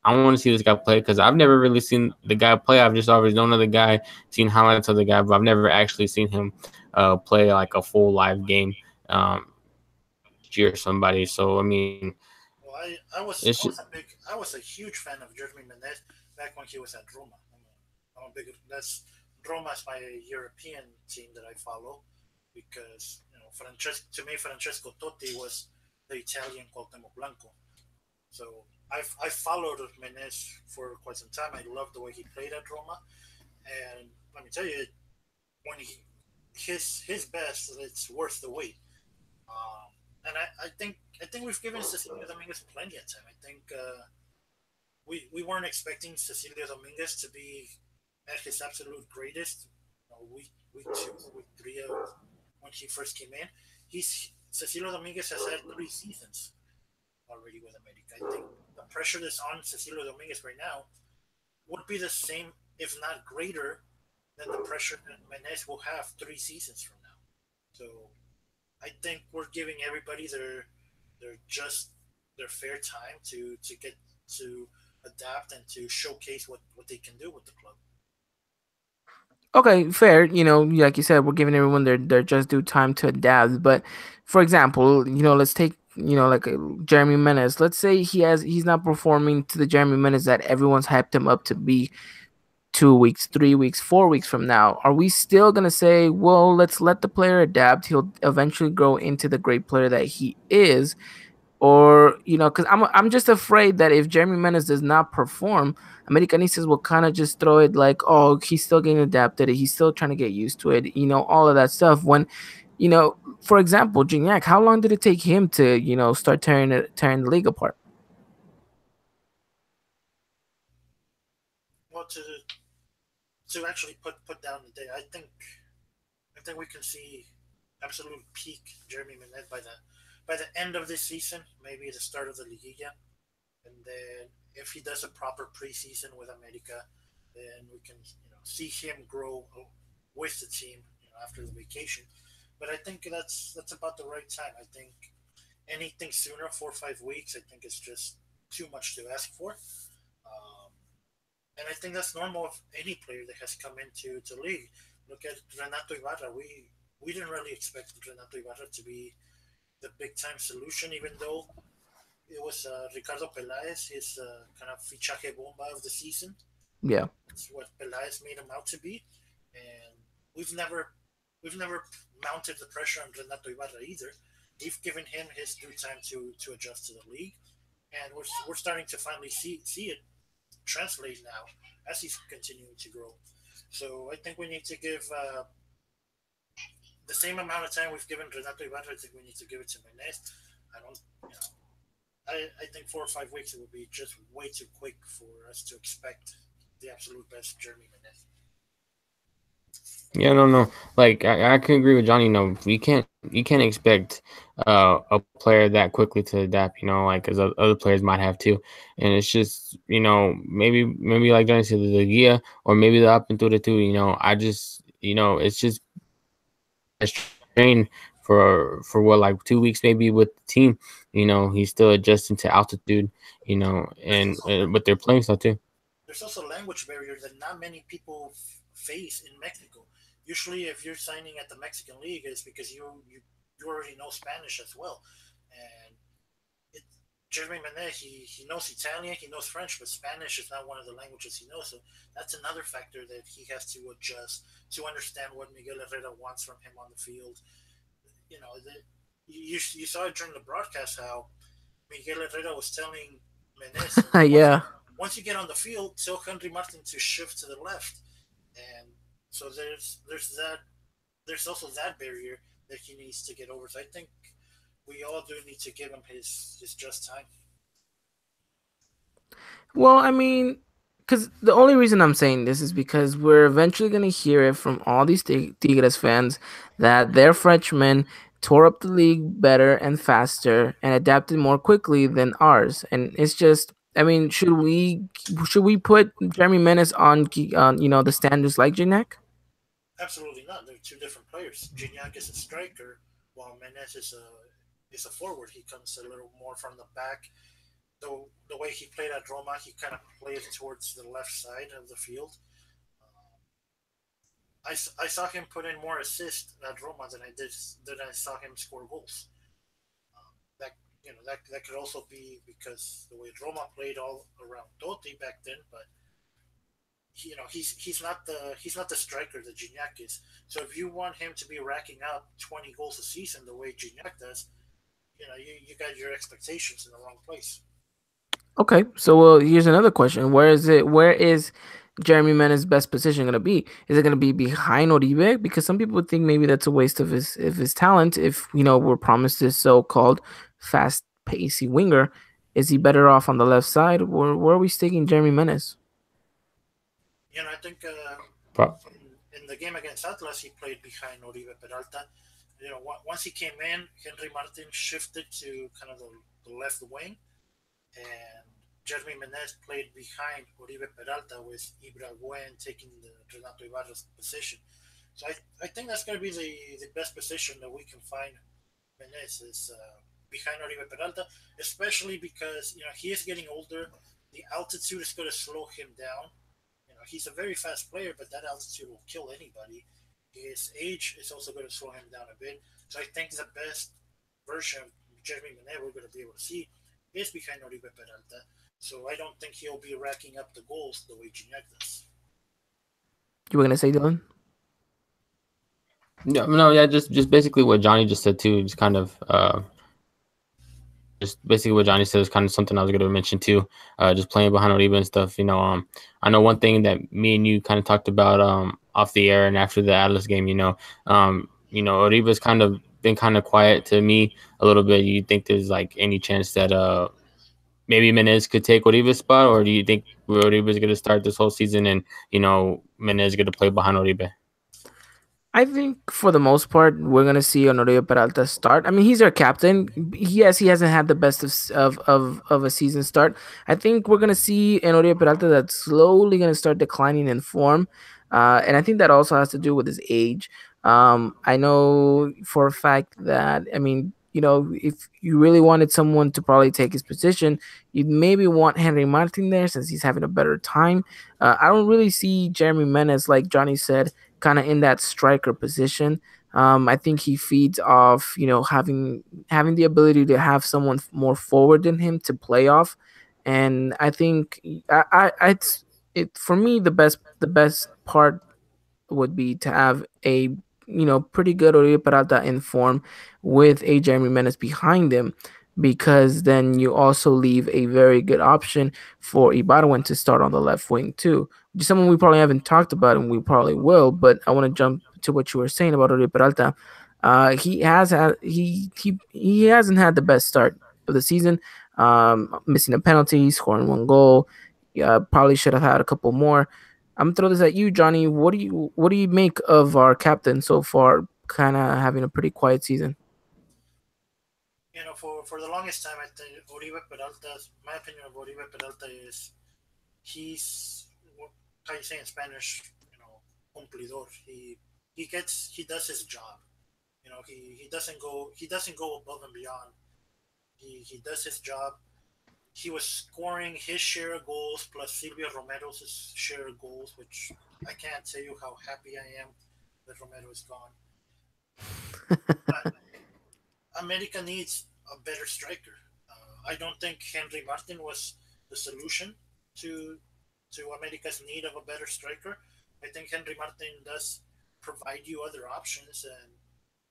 I want to see this guy play because I've never really seen the guy play. I've just always known of the guy, seen highlights of the guy, but I've never actually seen him play like a full live game. PSG or somebody. So I mean, Well, it's just, I was a huge fan of Jeremy Menez back when he was at Roma. I'm a big that's Roma is my European team that I follow because to me Francesco Totti was the Italian Cuauhtemoc Blanco. So I followed Menez for quite some time. I loved the way he played at Roma, and let me tell you, when his best, it's worth the wait. And I think we've given Cecilio Dominguez plenty of time. I think we weren't expecting Cecilio Dominguez to be at his absolute greatest. Week two, week three of when he first came in. He's Cecilio Dominguez has had 3 seasons already with America. I think the pressure that's on Cecilio Dominguez right now would be the same, if not greater, than the pressure that Menez will have 3 seasons from now. So I think we're giving everybody their just their fair time to get to adapt and to showcase what they can do with the club. Okay, fair. Like you said, we're giving everyone their just due time to adapt. But for example, let's take like Jeremy Menez. Let's say he's not performing to the Jeremy Menez that everyone's hyped him up to be 2 weeks, 3 weeks, 4 weeks from now. Are we still gonna say, well, let's let the player adapt? He'll eventually grow into the great player that he is, or because I'm just afraid that if Jeremy Menez does not perform, Americanistas will kind of just throw it like, oh, he's still getting adapted, he's still trying to get used to it, all of that stuff. When, for example, Gignac, how long did it take him to start tearing the league apart? Well, to actually put down the day, I think we can see absolute peak Jeremy Menez by the end of this season, maybe the start of the Liguilla, and then if he does a proper preseason with America, then we can see him grow with the team after the vacation. But I think that's about the right time. I think anything sooner, 4 or 5 weeks, I think it's just too much to ask for. Um, and I think that's normal of any player that has come into the league. Look at Renato Ibarra. We didn't really expect Renato Ibarra to be the big time solution, even though it was Ricardo Pelaez, his kind of fichaje bomba of the season. Yeah. It's what Pelaez made him out to be, and we've never we've never mounted the pressure on Renato Ibarra either. We've given him his due time to adjust to the league, and we're starting to finally see it translate now as he's continuing to grow. So I think we need to give the same amount of time we've given Renato Ibarra. I think we need to give it to Menez. I don't, you know, I think 4 or 5 weeks it would be just way too quick for us to expect the absolute best Jeremy Menez. Yeah, no, no. Like I can agree with Johnny. You can't expect a player that quickly to adapt. Like as other players might have to, and it's just maybe like Johnny said, the gear or maybe the up and through the two. I just it's just as trained for what like 2 weeks maybe with the team. He's still adjusting to altitude. There's And also but they're playing stuff too. there's also a language barrier that not many people face in Mexico. Usually, if you're signing at the Mexican league, it's because you already know Spanish as well, and it, Jeremy Menez, he knows Italian, he knows French, but Spanish is not one of the languages he knows. So that's another factor that he has to adjust to understand what Miguel Herrera wants from him on the field. You know, you saw it during the broadcast how Miguel Herrera was telling Menez, Yeah. once you get on the field, tell Henry Martin to shift to the left, and so there's also that barrier that he needs to get over. So I think we all do need to give him his just time. Well, I mean, because the only reason I'm saying this is because we're eventually going to hear it from all these Tigres fans that their Frenchmen tore up the league better and faster and adapted more quickly than ours. And it's just, I mean, should we put Jeremy Menace on the standards like Gignac? Absolutely not. They're two different players. Gignac is a striker, while Menez is a forward. He comes a little more from the back. The way he played at Roma, he kind of played towards the left side of the field. Uh, I saw him put in more assists at Roma than I saw him score goals. That that could also be because the way Roma played all around Totti back then, but he's not the striker that Gignac is. So if you want him to be racking up 20 goals a season the way Gignac does, you got your expectations in the wrong place. Okay, so well, here's another question: Where is Jeremy Menace's best position going to be? Is it going to be behind Oribe? Because some people would think maybe that's a waste of his talent. If we're promised this so-called fast pacey winger, is he better off on the left side? Where are we sticking Jeremy Menace? I think Pro- in the game against Atlas, he played behind Oribe Peralta. Once he came in, Henry Martin shifted to kind of the left wing, and Jeremy Menez played behind Oribe Peralta with Ibra Gwen taking the Renato Ibarra's position. So I think that's going to be the best position that we can find Menez is behind Oribe Peralta, especially because he is getting older. The altitude is going to slow him down. He's a very fast player, but that altitude will kill anybody. His age is also going to slow him down a bit. So I think the best version of Jeremy Menez we're going to be able to see is behind Oribe Peralta. So I don't think he'll be racking up the goals the way Gignac does. You were going to say, Dylan? yeah, no, yeah, just basically what Johnny just said too. Just kind of just basically what Johnny said is kind of something I was going to mention too. Just playing behind Oribe and stuff. I know one thing that me and you kind of talked about off the air and after the Atlas game. Oribe's kind of been kind of quiet to me a little bit. You think there's like any chance that maybe Menez could take Oribe's spot, or do you think Oribe is going to start this whole season and Menez is going to play behind Oribe? I think for the most part, we're gonna see Honorio Peralta start. I mean, he's our captain. Yes, he hasn't had the best of a season start. I think we're gonna see Honorio Peralta that's slowly gonna start declining in form, and I think that also has to do with his age. I know for a fact that I mean, if you really wanted someone to probably take his position, you'd maybe want Henry Martin there since he's having a better time. I don't really see Jeremy Menez, like Johnny said, kind of in that striker position. I think he feeds off, having the ability to have someone more forward than him to play off, and I think it's it for me the best part would be to have a pretty good Oribe Peralta in form with a Jeremy Menace behind him, because then you also leave a very good option for Ibarwen to start on the left wing too. Just someone we probably haven't talked about, and we probably will. But I want to jump to what you were saying about Oribe Peralta. He hasn't had the best start of the season. Missing a penalty, scoring one goal. Yeah, probably should have had a couple more. I'm gonna throw this at you, Johnny. What do you make of our captain so far? Kind of having a pretty quiet season. For the longest time, I think Oribe Peralta, my opinion of Oribe Peralta is he's how you say in Spanish, cumplidor. He does his job. He doesn't go above and beyond. He does his job. He was scoring his share of goals plus Silvio Romero's share of goals, which I can't tell you how happy I am that Romero is gone. But America needs a better striker. I don't think Henry Martin was the solution to America's need of a better striker. I think Henry Martin does provide you other options and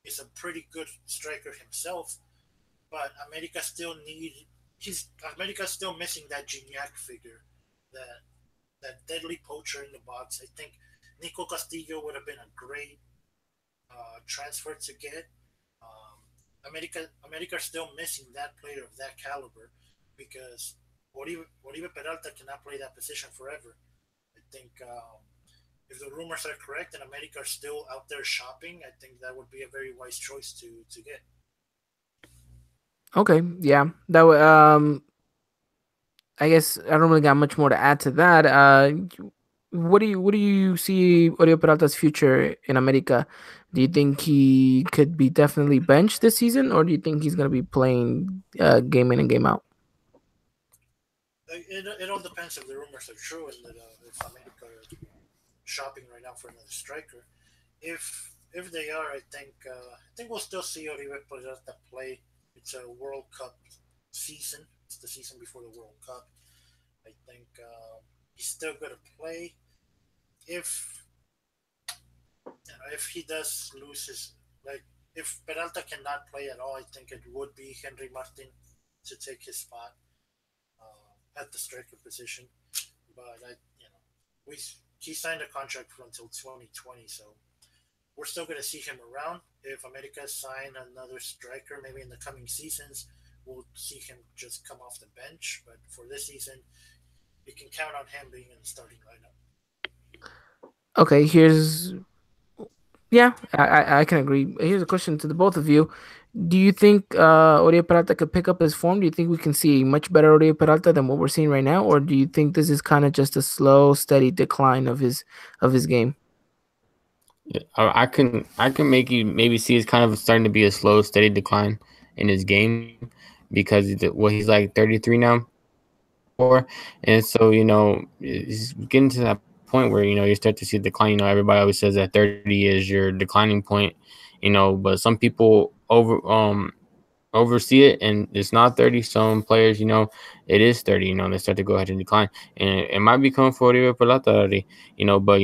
is a pretty good striker himself. But America's still missing that Gignac figure, that deadly poacher in the box. I think Nico Castillo would have been a great transfer to get. America are still missing that player of that caliber because Oribe Peralta cannot play that position forever. I think if the rumors are correct and America are still out there shopping, I think that would be a very wise choice to get. Okay, yeah, that would I guess I don't really got much more to add to that. What do you see Oriol Peralta's future in America? Do you think he could be definitely benched this season, or do you think he's gonna be playing game in and game out? It all depends if the rumors are true and that if America are shopping right now for another striker. If they are, I think we'll still see Oribe Peralta play. It's a World Cup season. It's the season before the World Cup. I think he's still going to play. If if he does lose his like if Peralta cannot play at all, I think it would be Henry Martin to take his spot at the striker position. But we he signed a contract for until 2020, so we're still going to see him around. If America sign another striker, maybe in the coming seasons, we'll see him just come off the bench. But for this season, you can count on him being in the starting lineup. Okay, here's yeah, I can agree. Here's a question to the both of you. Do you think Oriol Peralta could pick up his form? Do you think we can see a much better Oriol Peralta than what we're seeing right now, or do you think this is kind of just a slow, steady decline of his game? Yeah, I can make you maybe see it's kind of starting to be a slow, steady decline in his game because he's like 33 now, 34, and so he's getting to that point where you start to see a decline. Everybody always says that 30 is your declining point, but some people oversee it and it's not 30. Some players, it is 30. They start to go ahead and decline, and it might become 40 per already, but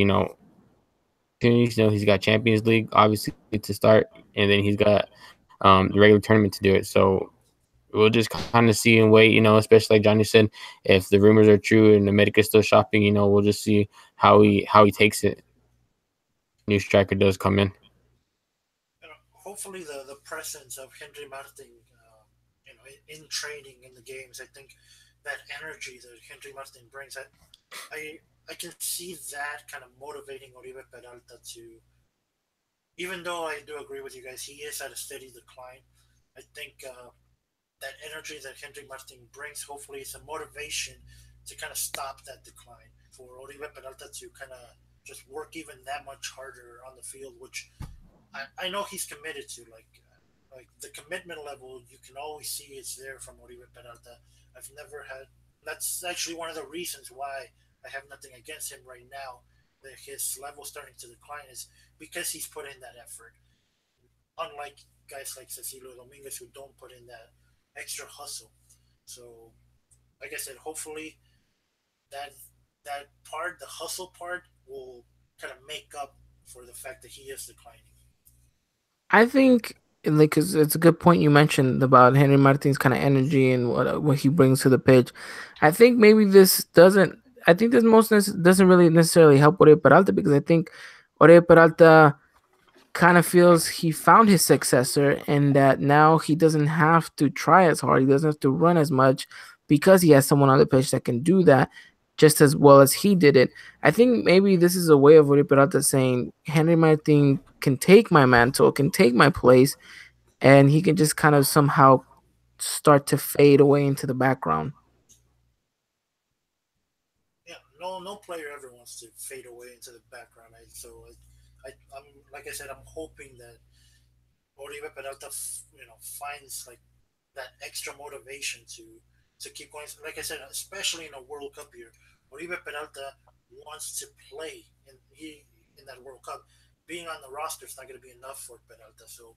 he's got Champions League obviously to start, and then he's got the regular tournament to do it. So we'll just kind of see and wait. Especially like Johnny said, if the rumors are true and America's still shopping, we'll just see how he takes it. New striker does come in. Hopefully, the presence of Henry Martin, in training in the games, I think that energy that Henry Martin brings, I I can see that kind of motivating Oribe Peralta to, even though I do agree with you guys, he is at a steady decline. I think that energy that Henry Martin brings, hopefully, is a motivation to kind of stop that decline for Oribe Peralta to kind of just work even that much harder on the field, which I know he's committed to. Like the commitment level, you can always see it's there from Oribe Peralta. I've never had. That's actually one of the reasons why I have nothing against him right now. That his level starting to decline is because he's put in that effort. Unlike guys like Cecilio Dominguez who don't put in that extra hustle. So, like I said, hopefully that part, the hustle part, will kind of make up for the fact that he is declining. I think like 'cause it's a good point you mentioned about Henry Martin's kind of energy and what he brings to the pitch. I think maybe this doesn't. I think this doesn't really necessarily help Oriol Peralta because I think Oriol Peralta kind of feels he found his successor and that now he doesn't have to try as hard. He doesn't have to run as much because he has someone on the pitch that can do that. just as well as he did it. I think maybe this is a way of Uribe Peralta saying Henry Martin can take my mantle, can take my place, and he can just kind of somehow start to fade away into the background. Yeah, no player ever wants to fade away into the background. I'm like I said, I'm hoping that Oribe Peralta, finds like that extra motivation to keep going. Like I said, especially in a World Cup year, Oribe Peralta wants to play in that World Cup. Being on the roster is not going to be enough for Peralta. So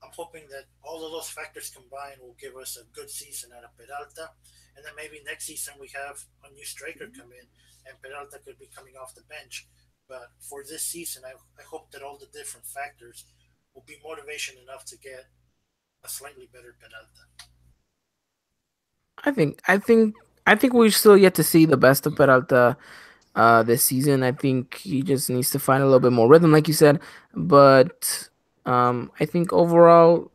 I'm hoping that all of those factors combined will give us a good season out of Peralta, and then maybe next season we have a new striker come in, and Peralta could be coming off the bench. But for this season, I hope that all the different factors will be motivation enough to get a slightly better Peralta. I think I think I think we're still yet to see the best of Peralta this season. I think he just needs to find a little bit more rhythm, like you said. But I think overall,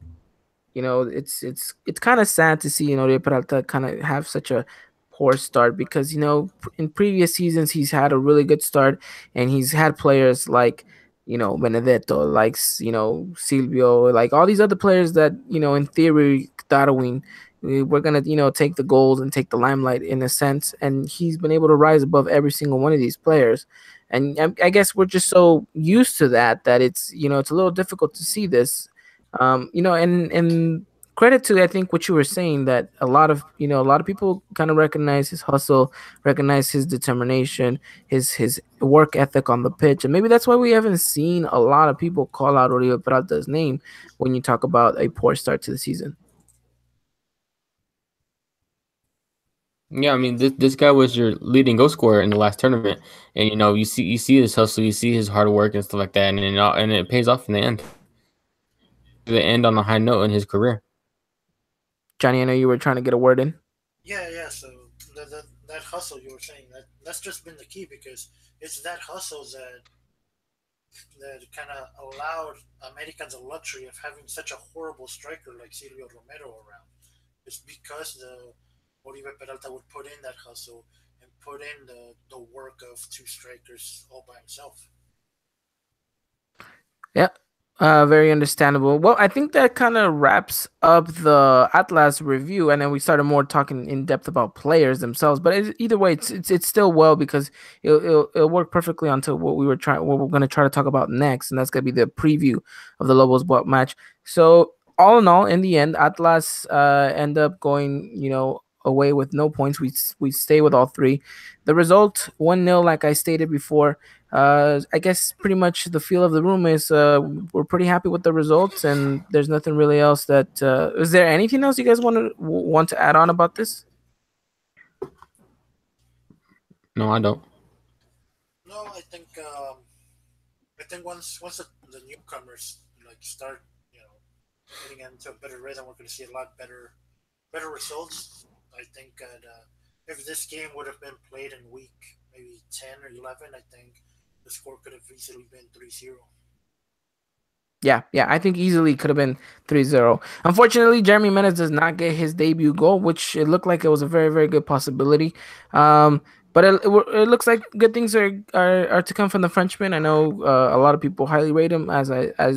it's kind of sad to see Rio Peralta kind of have such a poor start because in previous seasons he's had a really good start and he's had players like Benedetto, like Silvio, like all these other players that in theory Darwin. We're gonna, take the goals and take the limelight in a sense, and he's been able to rise above every single one of these players. And I guess we're just so used to that it's a little difficult to see this and credit to I think what you were saying that a lot of people kind of recognize his hustle, recognize his determination, his work ethic on the pitch, and maybe that's why we haven't seen a lot of people call out Oriol Peralta's name when you talk about a poor start to the season. Yeah, I mean this guy was your leading goal scorer in the last tournament, and you see his hustle, you see his hard work and stuff like that, and it pays off in the end. The end on a high note in his career. Johnny, I know you were trying to get a word in. Yeah. So that hustle you were saying, that's just been the key, because it's that hustle that kind of allowed Americans the luxury of having such a horrible striker like Silvio Romero around. It's because the Oribe Peralta would put in that hustle and put in the work of two strikers all by himself. Yeah. Very understandable. Well, I think that kind of wraps up the Atlas review, and then we started more talking in depth about players themselves. But either way, it's still well because it'll work perfectly onto what we're going to try to talk about next, and that's going to be the preview of the Lobos match. So all in all, in the end, Atlas end up going away with no points. We stay with all three. The result 1-0, like I stated before. I guess pretty much the feel of the room is we're pretty happy with the results, and there's nothing really else that. Is there anything else you guys want to add on about this? No, I don't. No, I think once the newcomers like start, you know, getting into a better rhythm, we're going to see a lot better results. I think that if this game would have been played in week maybe 10 or 11, I think the score could have easily been 3-0. Yeah, I think easily could have been 3-0. Unfortunately, Jeremy Menez does not get his debut goal, which it looked like it was a very, very good possibility. But it looks like good things are to come from the Frenchman. I know a lot of people highly rate him, as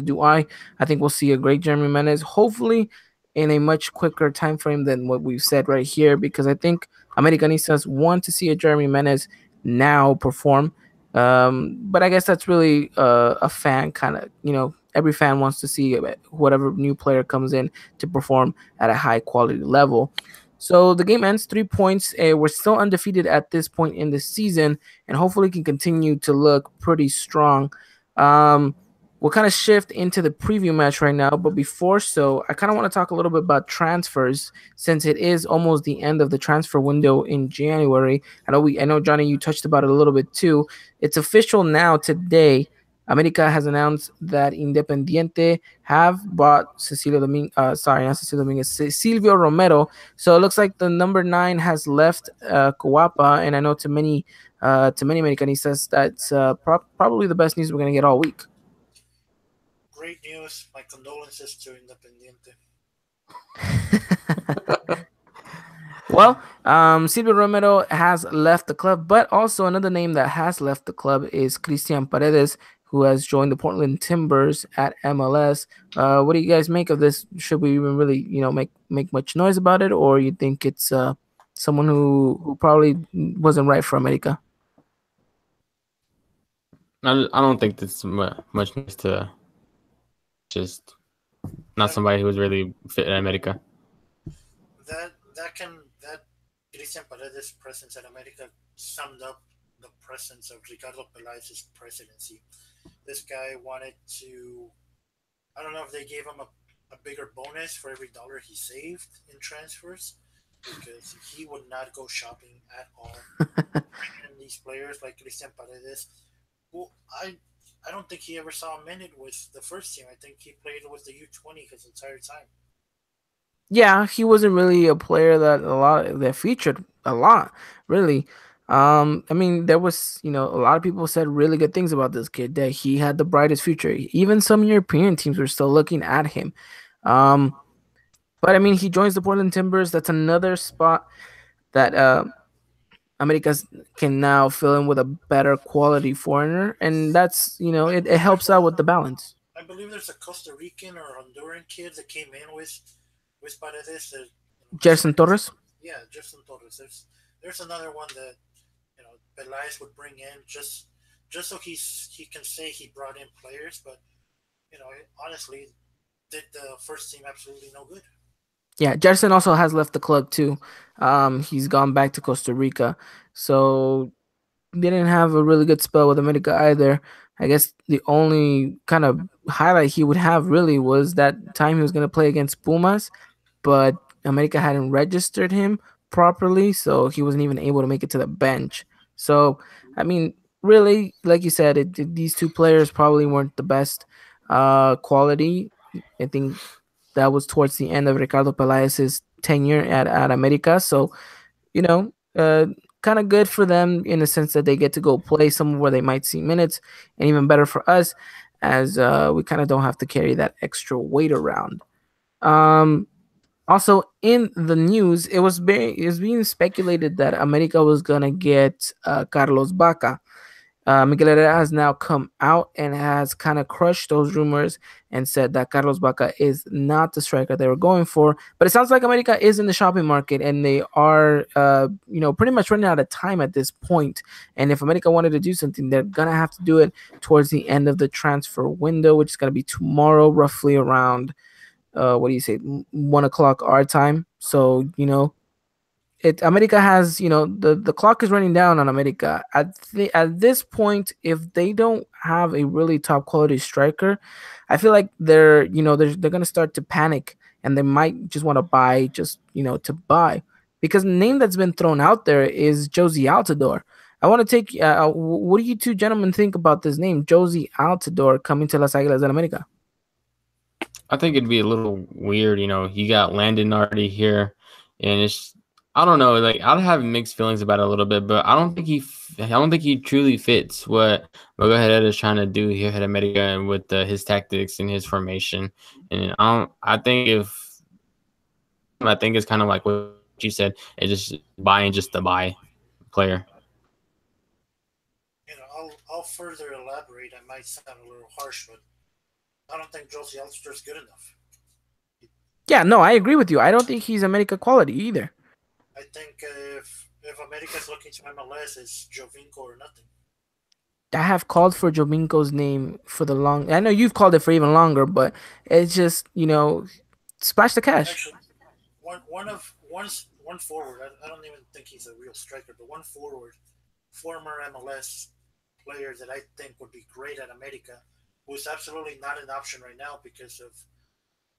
do I. I think we'll see a great Jeremy Menez, hopefully in a much quicker time frame than what we've said right here, because I think Americanistas want to see a Jeremy Menez now perform. But I guess that's really a fan kind of, every fan wants to see whatever new player comes in to perform at a high quality level. So the game ends 3 points. We're still undefeated at this point in the season, and hopefully can continue to look pretty strong. Um, we'll kind of shift into the preview match right now, but before so, I kind of want to talk a little bit about transfers since it is almost the end of the transfer window in January. I know Johnny, you touched about it a little bit too. It's official now today. America has announced that Independiente have bought not Cecilio Dominguez, Silvio Romero. So it looks like the number 9 has left Coapa, and I know to many Americanistas that's probably the best news we're gonna get all week. Great news. My condolences to Independiente. Well, Silvio Romero has left the club, but also another name that has left the club is Christian Paredes, who has joined the Portland Timbers at MLS. What do you guys make of this? Should we even really, make much noise about it, or you think it's someone who probably wasn't right for America? I don't think that's much nice to just not That somebody who was really fit in America. that Christian Paredes' presence at America summed up the presence of Ricardo Peláez's presidency. This guy wanted to. I don't know if they gave him a bigger bonus for every dollar he saved in transfers because he would not go shopping at all. And these players like Christian Paredes, who I don't think he ever saw a minute with the first team. I think he played with the U20 his entire time. Yeah, he wasn't really a player that featured a lot, really. I mean, there was, a lot of people said really good things about this kid, that he had the brightest future. Even some European teams were still looking at him. Um, but I mean, he joins the Portland Timbers. That's another spot that Americas can now fill in with a better quality foreigner, and that's, it I helps out with the balance. I believe there's a Costa Rican or Honduran kid that came in with Paredes that Gerson Torres. yeah, Justin Torres. There's another one that Belize would bring in just so he can say he brought in players, but honestly, did the first team absolutely no good. Yeah, Jetson also has left the club too. He's gone back to Costa Rica, so didn't have a really good spell with America either. I guess the only kind of highlight he would have really was that time he was going to play against Pumas, but America hadn't registered him properly, so he wasn't even able to make it to the bench. So, I mean, really, like you said, these two players probably weren't the best quality. I think that was towards the end of Ricardo Pelaez's tenure at America. So, you know, uh, kind of good for them in the sense that they get to go play somewhere where they might see minutes, and even better for us as we kind of don't have to carry that extra weight around. Um, Also, in the news, it was being speculated that America was gonna get Carlos Baca. Miguel Herrera has now come out and has kind of crushed those rumors and said that Carlos Baca is not the striker they were going for. But it sounds like America is in the shopping market and they are, pretty much running out of time at this point. And if America wanted to do something, they're gonna have to do it towards the end of the transfer window, which is gonna be tomorrow, roughly around, what do you say, 1 o'clock our time. So it America has, the clock is running down on America at this point. If they don't have a really top quality striker, I feel like they're gonna start to panic and they might just want to buy, just to buy, because the name that's been thrown out there is Josie Altidore. I want to take what do you two gentlemen think about this name, Josie Altidore, coming to Las Águilas del América? I think it'd be a little weird, you got Landon already here, and it's I don't know, like I'd have mixed feelings about it a little bit, but I don't think he truly fits what Miguel Herrera is trying to do here at America and with his tactics and his formation, and I think it's kind of like what you said, it's just buying just to buy player. I'll further elaborate. I might sound a little harsh, but I don't think Josie Alster is good enough. Yeah, no, I agree with you. I don't think he's America quality either. I think if America's looking to MLS, it's Jovinko or nothing. I have called for Jovinko's name for the long. I know you've called it for even longer, but it's just, splash the cash. Actually, one forward. I don't even think he's a real striker, but one forward, former MLS player that I think would be great at America, who's absolutely not an option right now because of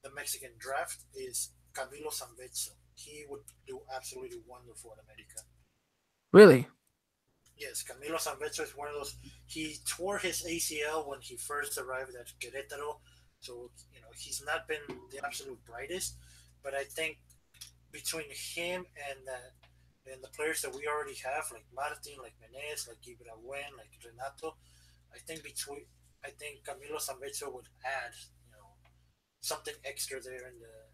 the Mexican draft, is Camilo Zambezo. He would do absolutely wonderful in America. Really? Yes, Camilo Zambezo is one of those. He tore his ACL when he first arrived at Querétaro, so he's not been the absolute brightest. But I think between him and the players that we already have, like Martin, like Menez, like Ibrahuen, like Renato, I think Camilo Zambezo would add something extra there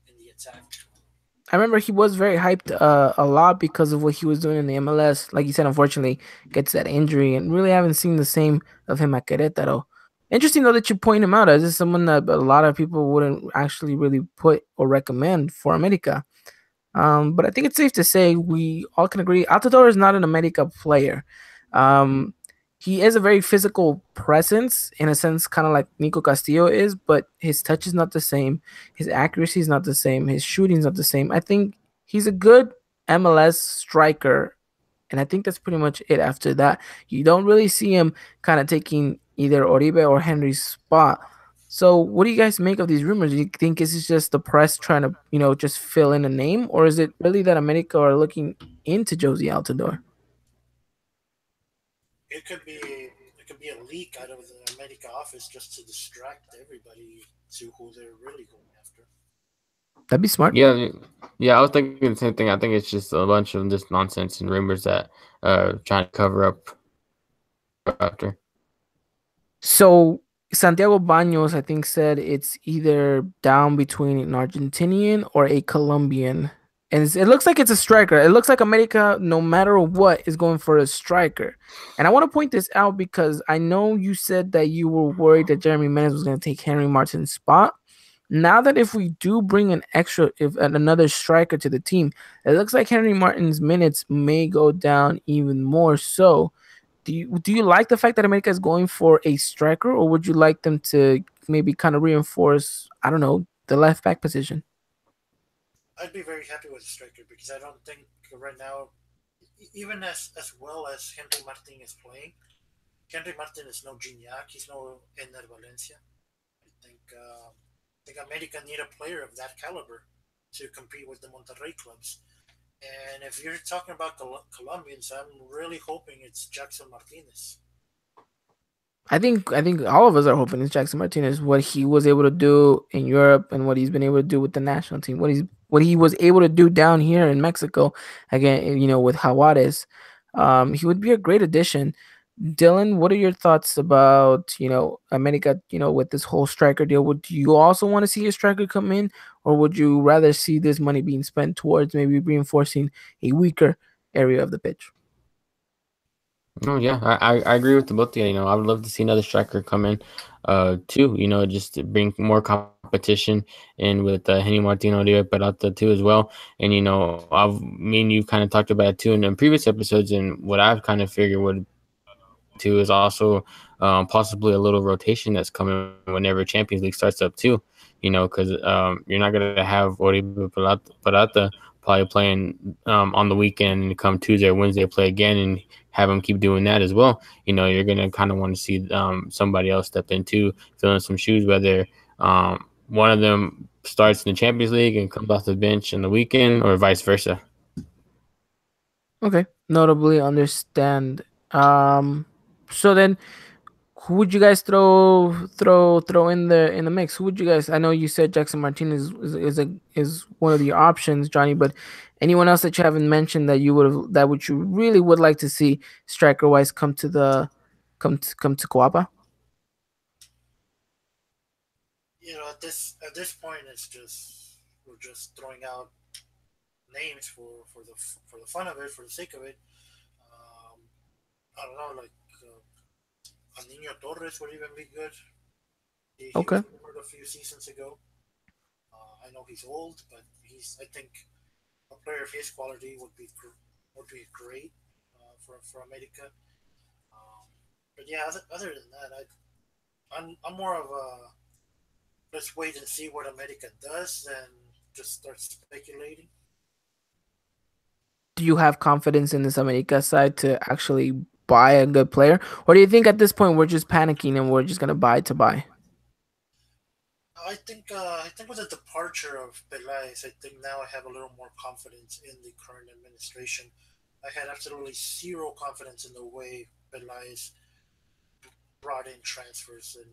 in the attack. I remember he was very hyped a lot because of what he was doing in the MLS. Like you said, unfortunately, gets that injury, and really haven't seen the same of him at Querétaro. Interesting though that you point him out as just someone that a lot of people wouldn't actually really put or recommend for America. But I think it's safe to say we all can agree Altidore is not an America player. Um, he is a very physical presence in a sense, kind of like Nico Castillo is, but his touch is not the same. His accuracy is not the same. His shooting is not the same. I think he's a good MLS striker, and I think that's pretty much it. After that, you don't really see him kind of taking either Oribe or Henry's spot. So, what do you guys make of these rumors? Do you think this is just the press trying to, just fill in a name, or is it really that America are looking into Josie Altidore? It could be a leak out of the America office just to distract everybody to who they're really going after. That'd be smart. Yeah, yeah, I was thinking the same thing. I think it's just a bunch of just nonsense and rumors that trying to cover up after. So Santiago Baños, I think, said it's either down between an Argentinian or a Colombian. And it looks like it's a striker. It looks like America, no matter what, is going for a striker. And I want to point this out because I know you said that you were worried that Jeremy Menez was going to take Henry Martin's spot. Now that if we do bring if another striker to the team, it looks like Henry Martin's minutes may go down even more so. Do you like the fact that America is going for a striker, or would you like them to maybe kind of reinforce, I don't know, the left back position? I'd be very happy with a striker because I don't think right now, even as well as Henry Martin is playing, Henry Martin is no Gignac. He's no Ener Valencia. I think America need a player of that caliber to compete with the Monterrey clubs. And if you're talking about Colombians, I'm really hoping it's Jackson Martinez. I think all of us are hoping it's Jackson Martinez. What he was able to do in Europe and what he's been able to do with the national team, what he was able to do down here in Mexico, again, with Jaguares, he would be a great addition. Dylan, what are your thoughts about America? With this whole striker deal, would you also want to see a striker come in, or would you rather see this money being spent towards maybe reinforcing a weaker area of the pitch? No, yeah, I agree with the both of you. I would love to see another striker come in, too. Just to bring more competition in with Henry Martino Uribe Peralta too as well. And me and you kind of talked about it too in previous episodes. And what I've kind of figured would too is also possibly a little rotation that's coming whenever Champions League starts up too. Because you're not gonna have Uribe Peralta probably playing on the weekend and come Tuesday or Wednesday play again and have him keep doing that as well. You're gonna kind of want to see somebody else step in too, fill in some shoes, whether one of them starts in the Champions League and comes off the bench on the weekend or vice versa. Okay, notably understand. So then, who would you guys throw in the mix? Who would you guys? I know you said Jackson Martinez is one of your options, Johnny, but anyone else that you haven't mentioned that you really would like to see striker wise come to Coapa? At this point, we're just throwing out names for the fun of it, for the sake of it. Um, I don't know, like Antonio Torres would even be good. He was Okay, rumored a few seasons ago. I know he's old, but I think a player of his quality would be great for America. Um, but yeah, other than that, I'm more of a let's wait and see what America does than just start speculating. do you have confidence in this America side to actually buy a good player, or do you think at this point we're just panicking and we're just gonna buy to buy? I think with the departure of Peláez, I think now I have a little more confidence in the current administration. I had absolutely zero confidence in the way Peláez brought in transfers, and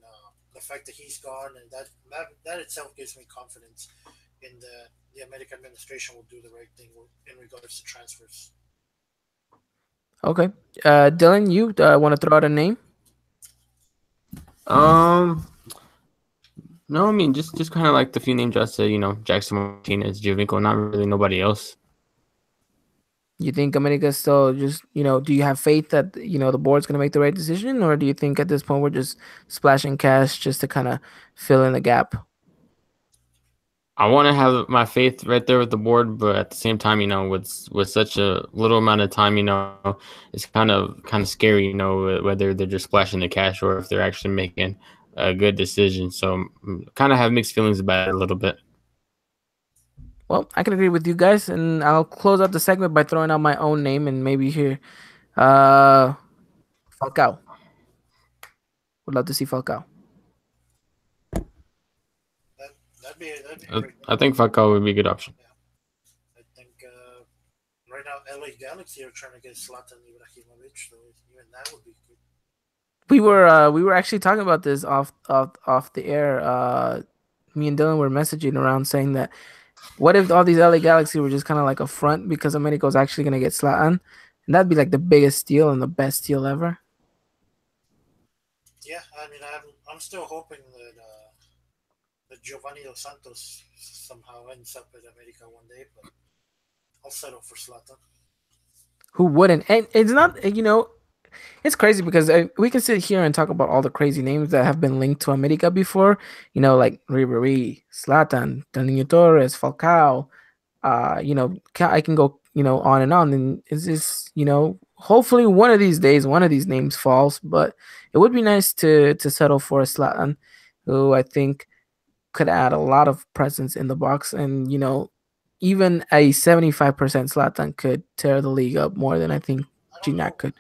the fact that he's gone, and that itself gives me confidence in the American administration will do the right thing in regards to transfers. Okay, Dylan, you want to throw out a name? Um, No, I mean just kind of like the few names I said. Jackson Martinez, Jovinko, not really nobody else. You think America still just, do you have faith that, the board's going to make the right decision? Or do you think at this point we're just splashing cash just to kind of fill in the gap? I want to have my faith right there with the board, but at the same time, with such a little amount of time, it's kind of scary, whether they're just splashing the cash or if they're actually making a good decision. So, kind of have mixed feelings about it a little bit. Well, I can agree with you guys, and I'll close out the segment by throwing out my own name and maybe here. Uh, Falcao. Would love to see Falcao. That that'd be a great I name. think Falcao would be a good option. Yeah, I think right now LA Galaxy are trying to get Zlatan Ibrahimovic, so even that would be good. We were actually talking about this off the air. Me and Dylan were messaging around saying that what if all these LA Galaxy were just kind of like a front because Americo's actually gonna get Zlatan, and that'd be like the biggest steal and the best steal ever. Yeah, I mean I'm still hoping that Giovanni Dos Santos somehow ends up at America one day, but I'll settle for Zlatan. Who wouldn't? And it's not, it's crazy because we can sit here and talk about all the crazy names that have been linked to America before, like Ribery, Zlatan, Danilo Torres, Falcao. I can go, on and on. And it's just, hopefully one of these days, one of these names falls. But it would be nice to settle for a Zlatan, who I think could add a lot of presence in the box. And, even a 75% Zlatan could tear the league up more than I think I don't Gignac know. could.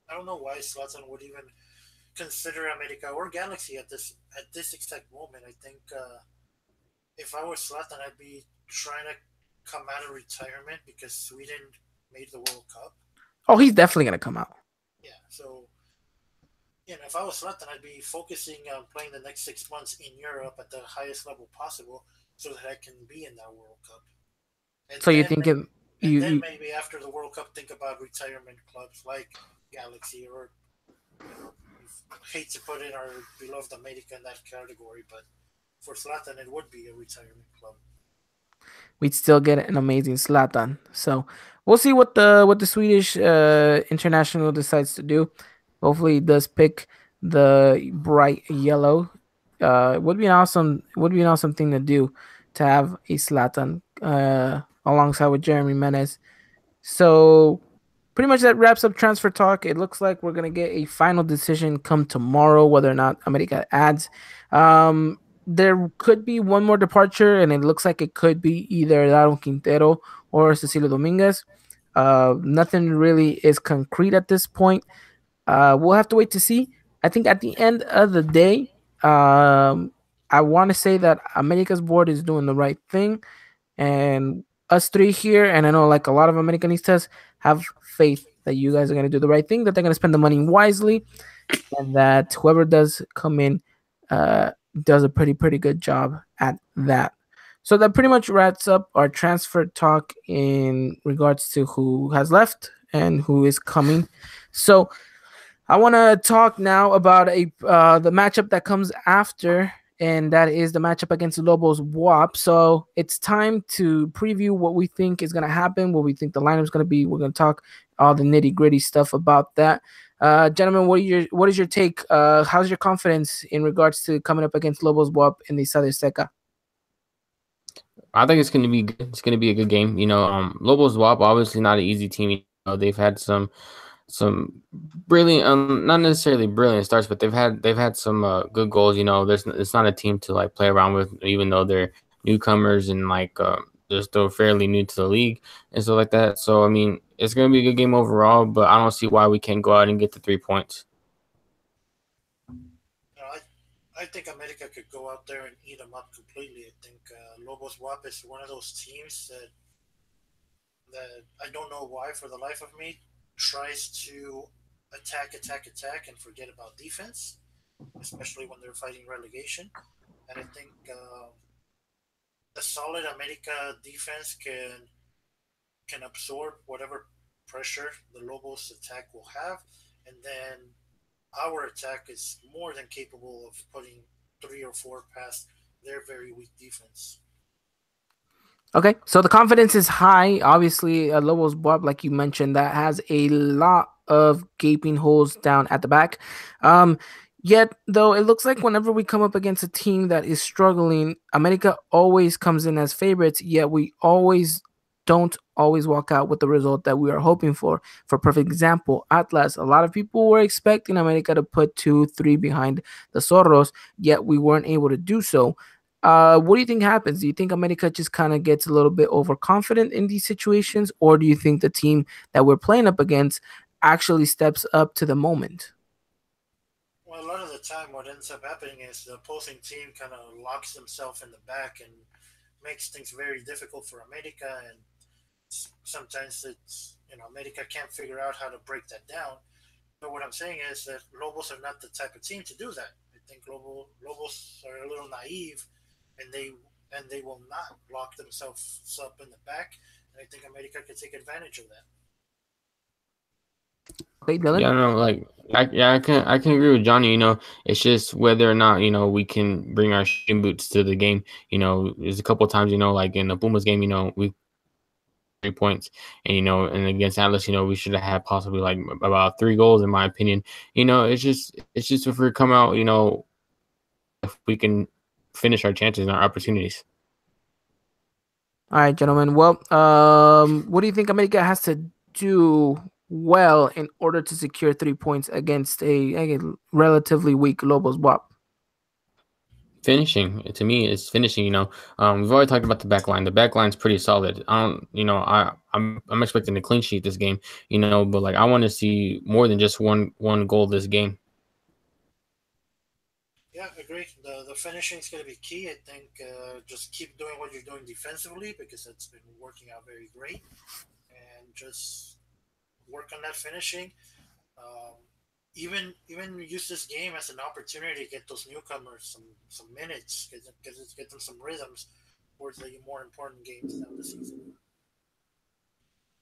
I don't know why Zlatan would even consider America or Galaxy at this exact moment. I think if I was Zlatan, I'd be trying to come out of retirement because Sweden made the World Cup. Oh, he's definitely gonna come out. Yeah, so if I was Zlatan, I'd be focusing on playing the next 6 months in Europe at the highest level possible, so that I can be in that World Cup. And So you're then thinking and you, then you maybe after the World Cup, think about retirement clubs like Galaxy or hate to put in our beloved America in that category, but for Zlatan, it would be a retirement club. we'd still get an amazing Zlatan. So we'll see what the Swedish international decides to do. Hopefully, it does pick the bright yellow. Would be an awesome thing to do to have a Zlatan alongside with Jeremy Menez. So pretty much that wraps up transfer talk. It looks like we're gonna get a final decision come tomorrow whether or not America adds. There could be one more departure, and it looks like it could be either Daron Quintero or Cecilio Dominguez. Nothing really is concrete at this point. We'll have to wait to see. I think at the end of the day, I want to say that America's board is doing the right thing, and us three here, and I know like a lot of Americanistas have faith that you guys are going to do the right thing, that they're going to spend the money wisely, and that whoever does come in uh, does a pretty good job at that. So that pretty much wraps up our transfer talk in regards to who has left and who is coming. So I want to talk now about the matchup that comes after, and that is the matchup against Lobos WAP. So it's time to preview what we think is going to happen, what we think the lineup is going to be. We're going to talk all the nitty gritty stuff about that. Gentlemen, what is your take? How's your confidence in regards to coming up against Lobos WAP in the Estadio Seca? I think it's going to be good. It's going to be a good game. Lobos WAP obviously not an easy team. They've had some brilliant, not necessarily brilliant starts, but they've had some good goals. It's not a team to like play around with, even though they're newcomers and like they're still fairly new to the league and stuff like that. So I mean, it's gonna be a good game overall, but I don't see why we can't go out and get the 3 points. I think America could go out there and eat them up completely. I think Lobos WAP is one of those teams that I don't know why for the life of me tries to attack, and forget about defense, especially when they're fighting relegation. And I think the solid America defense can absorb whatever pressure the Lobos attack will have, and then our attack is more than capable of putting 3 or 4 past their very weak defense. Okay, so the confidence is high. Obviously, Lobos Bob, like you mentioned, that has a lot of gaping holes down at the back. Um, Yet, though, it looks like whenever we come up against a team that is struggling, America always comes in as favorites. Yet we always don't always walk out with the result that we are hoping for. For perfect example, Atlas. A lot of people were expecting America to put 2-3 behind the Zorros, yet we weren't able to do so. What do you think happens? Do you think America just kind of gets a little bit overconfident in these situations, or do you think the team that we're playing up against actually steps up to the moment? Well, a lot of the time, what ends up happening is the opposing team kind of locks themselves in the back and makes things very difficult for America. And sometimes it's, America can't figure out how to break that down. But what I'm saying is that Lobos are not the type of team to do that. I think Lobos are a little naive, and they will not lock themselves up in the back. And I think America can take advantage of that. Okay, Dylan. Yeah, no, like I can agree with Johnny. It's just whether or not we can bring our shooting boots to the game. There's a couple of times like in the Pumas game, we 3 points, and and against Atlas, we should have had possibly like about 3 goals in my opinion. It's just if we come out, if we can finish our chances and our opportunities. All right, gentlemen. Well, what do you think America has to do well in order to secure 3 points against a relatively weak Lobos WAP? Finishing to me is finishing. We've already talked about the back line. The back line's pretty solid. I don't, I'm expecting a clean sheet this game. But like I want to see more than just one goal this game. Yeah, I agree. The finishing is going to be key. I think just keep doing what you're doing defensively because it's been working out very great, and just work on that finishing. Um, even use this game as an opportunity to get those newcomers some minutes, get them some rhythms towards the more important games down the season.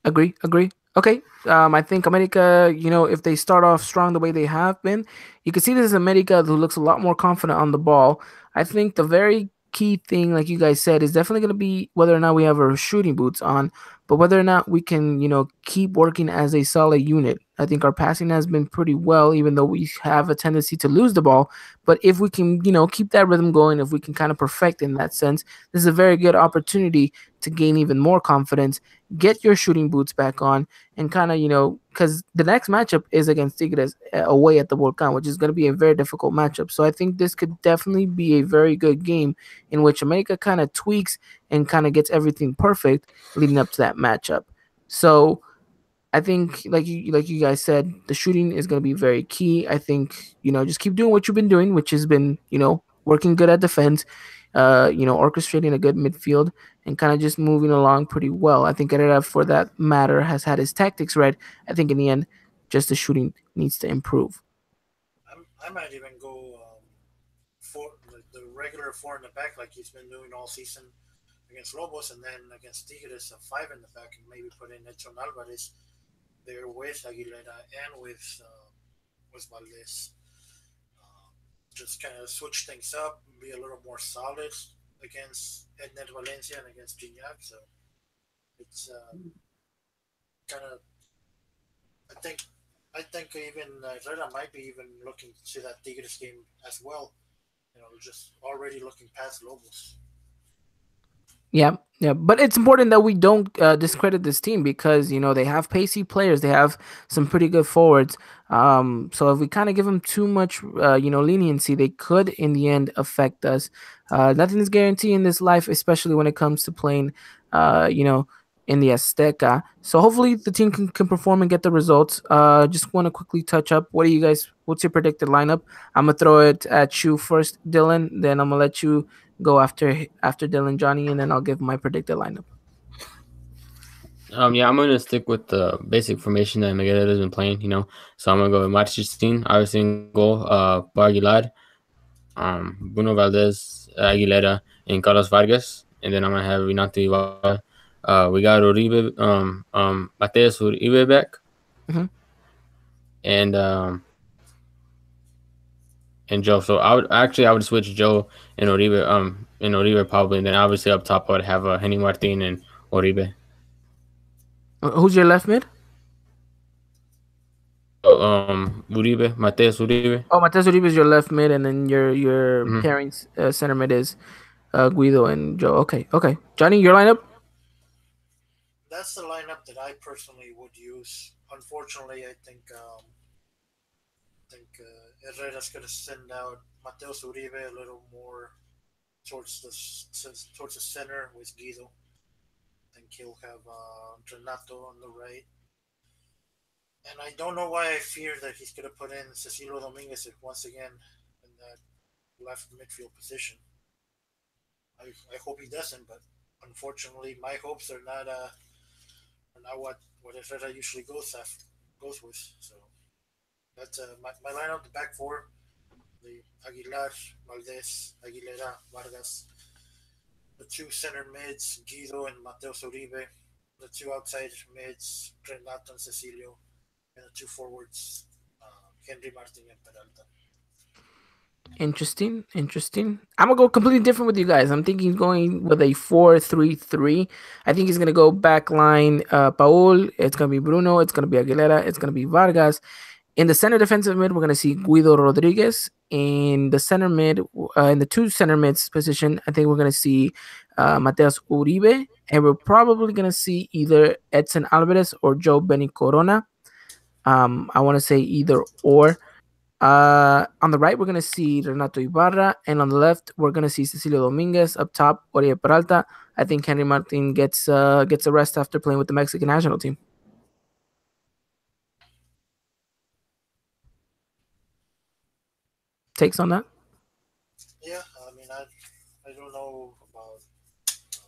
Agree, agree. Okay. I think America, if they start off strong the way they have been, you can see this is America who looks a lot more confident on the ball. I think the very key thing, like you guys said, is definitely going to be whether or not we have our shooting boots on, but whether or not we can, keep working as a solid unit. I think our passing has been pretty well, even though we have a tendency to lose the ball. But if we can, keep that rhythm going, if we can kind of perfect in that sense, this is a very good opportunity to gain even more confidence, get your shooting boots back on, and kind of, because the next matchup is against Tigres away at the Volcan, which is going to be a very difficult matchup. So I think this could definitely be a very good game in which America kind of tweaks and kind of gets everything perfect leading up to that matchup. So I think, like you guys said, the shooting is going to be very key. I think just keep doing what you've been doing, which has been working good at defense, orchestrating a good midfield, and kind of just moving along pretty well. I think Herrera, for that matter, has had his tactics right. I think in the end, just the shooting needs to improve. I might even go for the regular four in the back like he's been doing all season against Lobos, and then against Tigres a five in the back, and maybe put in Edson Alvarez there with Aguilera and with Valdez. Uh, just kind of switch things up, be a little more solid against Ednet Valencia and against Gignac. So it's kind of I think I think even Herrera might be even looking to that Tigres game as well. Just already looking past Lobos. Yeah, yeah, but it's important that we don't discredit this team because they have pacey players, they have some pretty good forwards. So if we kind of give them too much, leniency, they could in the end affect us. Nothing is guaranteed in this life, especially when it comes to playing, uh, you know, in the Azteca. So hopefully the team can perform and get the results. Just want to quickly touch up. What do you guys? What's your predicted lineup? I'm gonna throw it at you first, Dylan. Then I'm gonna let you go after Dylan, Johnny, and then I'll give my predicted lineup. Yeah, I'm gonna stick with the basic formation that Miguel has been playing. So I'm gonna go with Marchistin, obviously in goal, Bar Aguilar, Bruno Valdez, Aguilera, and Carlos Vargas, and then I'm gonna have Renato Ibarra. We got Uribe, Mateus Uribe back, Hmm. and and Joe. So I would switch Joe and Oribe probably, and then obviously up top I would have Henny Martin and Oribe. Who's your left mid? Uribe, Mateus Uribe. Oh, Mateus Uribe is your left mid, and then your Mm-hmm. pairing center mid is Guido and Joe. Okay, okay. Johnny, your lineup? That's the lineup that I personally would use. Unfortunately, I think Herrera's going to send out Mateus Uribe a little more towards the center with Guido. I think he'll have Renato on the right. And I don't know why I fear that he's going to put in Cecilio Dominguez once again in that left midfield position. I hope he doesn't, but unfortunately, my hopes are not what Herrera usually goes with. So that's my lineup: the back four, the Aguilar, Valdez, Aguilera, Vargas, the two center mids, Guido and Mateus Uribe, the two outside mids, Renato and Cecilio, and the two forwards, Henry Martin and Peralta. Interesting, interesting. I'm gonna go completely different with you guys. I'm thinking going with a 4-3-3. I think he's gonna go back line. Paul. It's gonna be Bruno. It's gonna be Aguilera. It's gonna be Vargas. In the center defensive mid, we're gonna see Guido Rodriguez. In the center mid, in the two center mids position, I think we're gonna see Mateus Uribe, and we're probably gonna see either Edson Alvarez or Joe Benny Corona. I want to say either or. On the right, we're gonna see Renato Ibarra, and on the left, we're gonna see Cecilio Dominguez. Up top, Oribe Peralta. I think Henry Martin gets a rest after playing with the Mexican national team. Takes on that? Yeah, I mean, I don't know about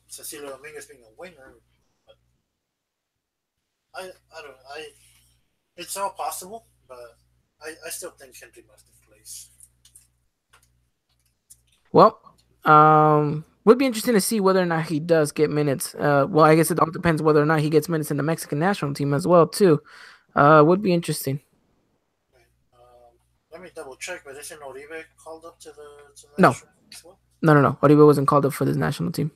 Cecilio Dominguez being a winger, but I don't I it's all possible, but I still think Henry Martin plays. Well, would be interesting to see whether or not he does get minutes. Well, I guess it all depends whether or not he gets minutes in the Mexican national team as well, too. Would be interesting. Right. Let me double check, but isn't Oribe called up to the No, national team as well? no. Oribe wasn't called up for this national team.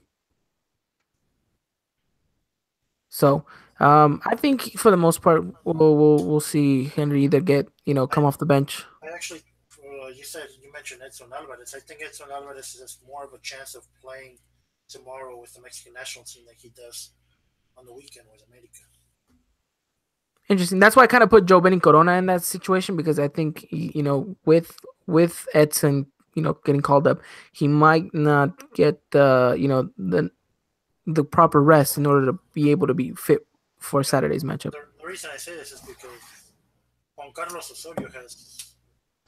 So, I think for the most part, we'll see Henry either get come off the bench. I actually, you mentioned Edson Alvarez. I think Edson Alvarez has more of a chance of playing tomorrow with the Mexican national team than he does on the weekend with America. Interesting. That's why I kind of put Joe Benny Corona in that situation, because I think with Edson getting called up, he might not get the proper rest in order to be able to be fit for Saturday's matchup. The reason I say this is because Juan Carlos Osorio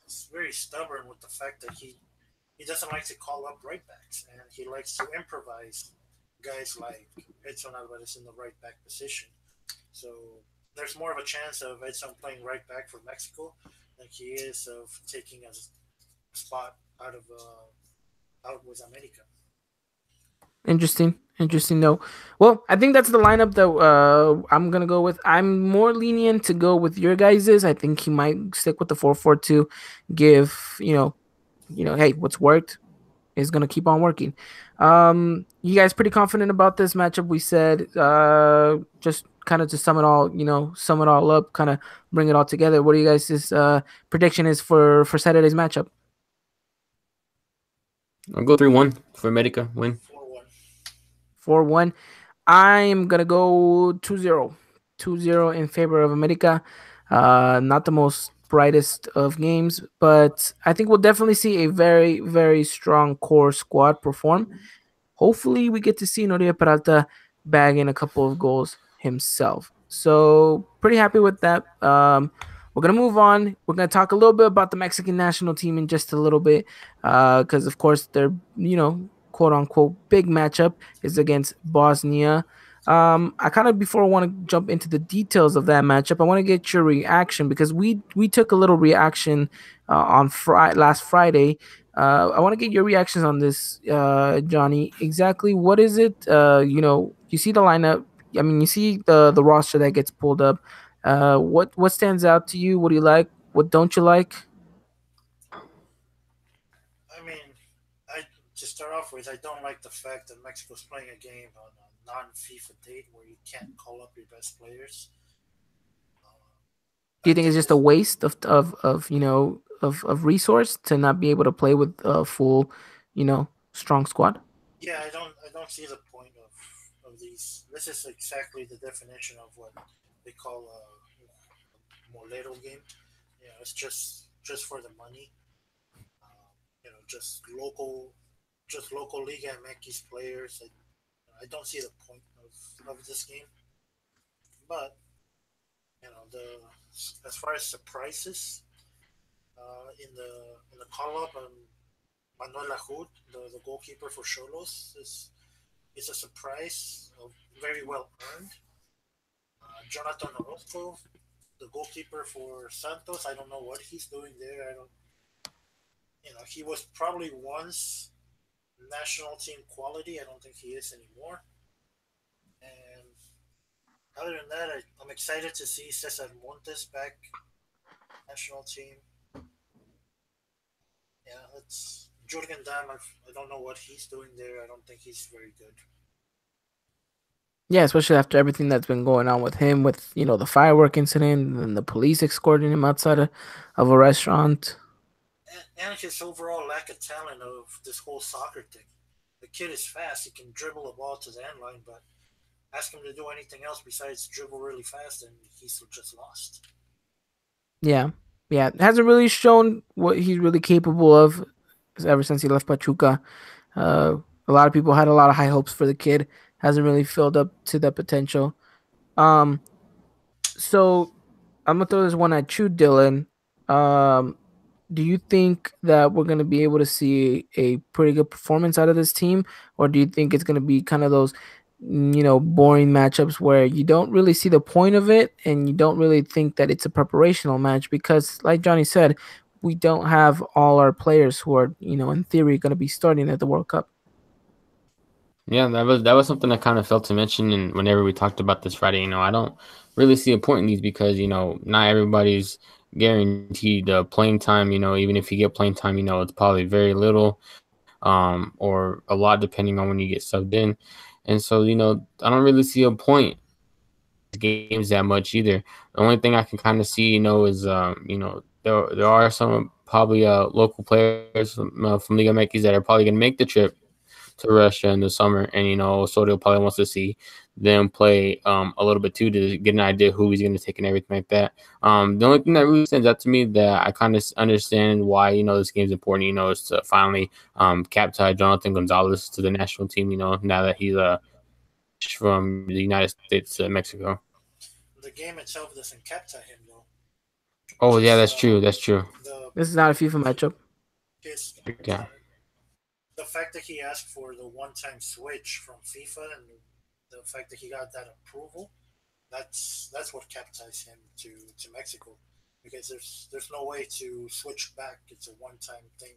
is very stubborn with the fact that he doesn't like to call up right backs, and he likes to improvise guys like Edson Alvarez in the right back position. So there's more of a chance of Edson playing right back for Mexico than he is of taking a spot out with America. Interesting. No. Well, I think that's the lineup that I'm gonna go with. I'm more lenient to go with your guys's. I think he might stick with the 4-4-2. Give hey, what's worked is gonna keep on working. You guys pretty confident about this matchup? We said just kind of to sum it all up, kind of bring it all together. What do you guys' prediction is for Saturday's matchup? I'll go 3-1 for America win. 4-1. 4-1. I'm gonna go 2-0. 2-0 in favor of America. Not the most brightest of games, but I think we'll definitely see a very, very strong core squad perform. Hopefully, we get to see Noriega Peralta bag in a couple of goals himself. So, pretty happy with that. We're going to move on. We're going to talk a little bit about the Mexican national team in just a little bit because, of course, their, quote-unquote big matchup is against Bosnia. I kind of, before I want to jump into the details of that matchup, I want to get your reaction because we took a little reaction on last Friday. I want to get your reactions on this, Johnny. Exactly what is it? You see the lineup. I mean, you see the roster that gets pulled up. What stands out to you? What do you like? What don't you like? start off with, I don't like the fact that Mexico's playing a game on a non-FIFA date where you can't call up your best players. Uh, Do I you think it's think just a this, waste of of resource to not be able to play with a full, strong squad? yeah, I don't see the point of these. This is exactly the definition of what they call a molero game. It's just for the money. Just local Liga MX players. I don't see the point of this game. But the as far as surprises in the call up, Manuel Lahoud, the goalkeeper for Cholos, is a surprise, very well earned. Jonathan Orozco, the goalkeeper for Santos, I don't know what he's doing there. I don't, he was probably once national team quality. I don't think he is anymore. And other than that, I'm excited to see Cesar Montes back national team. Yeah, it's Jurgen Damm. I don't know what he's doing there. I don't think he's very good. Yeah, especially after everything that's been going on with him, with the firework incident and the police escorting him outside of a restaurant. And his overall lack of talent of this whole soccer thing. The kid is fast. He can dribble a ball to the end line, but ask him to do anything else besides dribble really fast, and he's just lost. Yeah, yeah, hasn't really shown what he's really capable of ever since he left Pachuca. Uh, a lot of people had a lot of high hopes for the kid. Hasn't really filled up to that potential. Um, so I'm gonna throw this one at you, Dylan. Um, do you think that we're going to be able to see a pretty good performance out of this team, or do you think it's going to be kind of those boring matchups where you don't really see the point of it and you don't really think that it's a preparational match because, like Johnny said, we don't have all our players who are in theory going to be starting at the World Cup. Yeah, that was something I kind of felt to mention, and whenever we talked about this Friday, I don't really see a point in these because not everybody's guaranteed playing time. Even if you get playing time, it's probably very little, or a lot depending on when you get subbed in, and so I don't really see a point games that much either. The only thing I can kind of see, is there are some probably local players from Liga MX that are probably gonna make the trip to Russia in the summer, and Soto probably wants to see them play a little bit too to get an idea who he's going to take and everything like that. The only thing that really stands out to me that I kind of understand why this game is important, is to finally capture Jonathan Gonzalez to the national team. Now that he's from the United States to Mexico. The game itself doesn't capture him though. Oh yeah, Just that's true. That's true. the This is not a FIFA matchup. his Yeah. the fact that he asked for the one-time switch from FIFA and the fact that he got that approval, that's what capitalized him to Mexico, because there's no way to switch back. It's a one-time thing.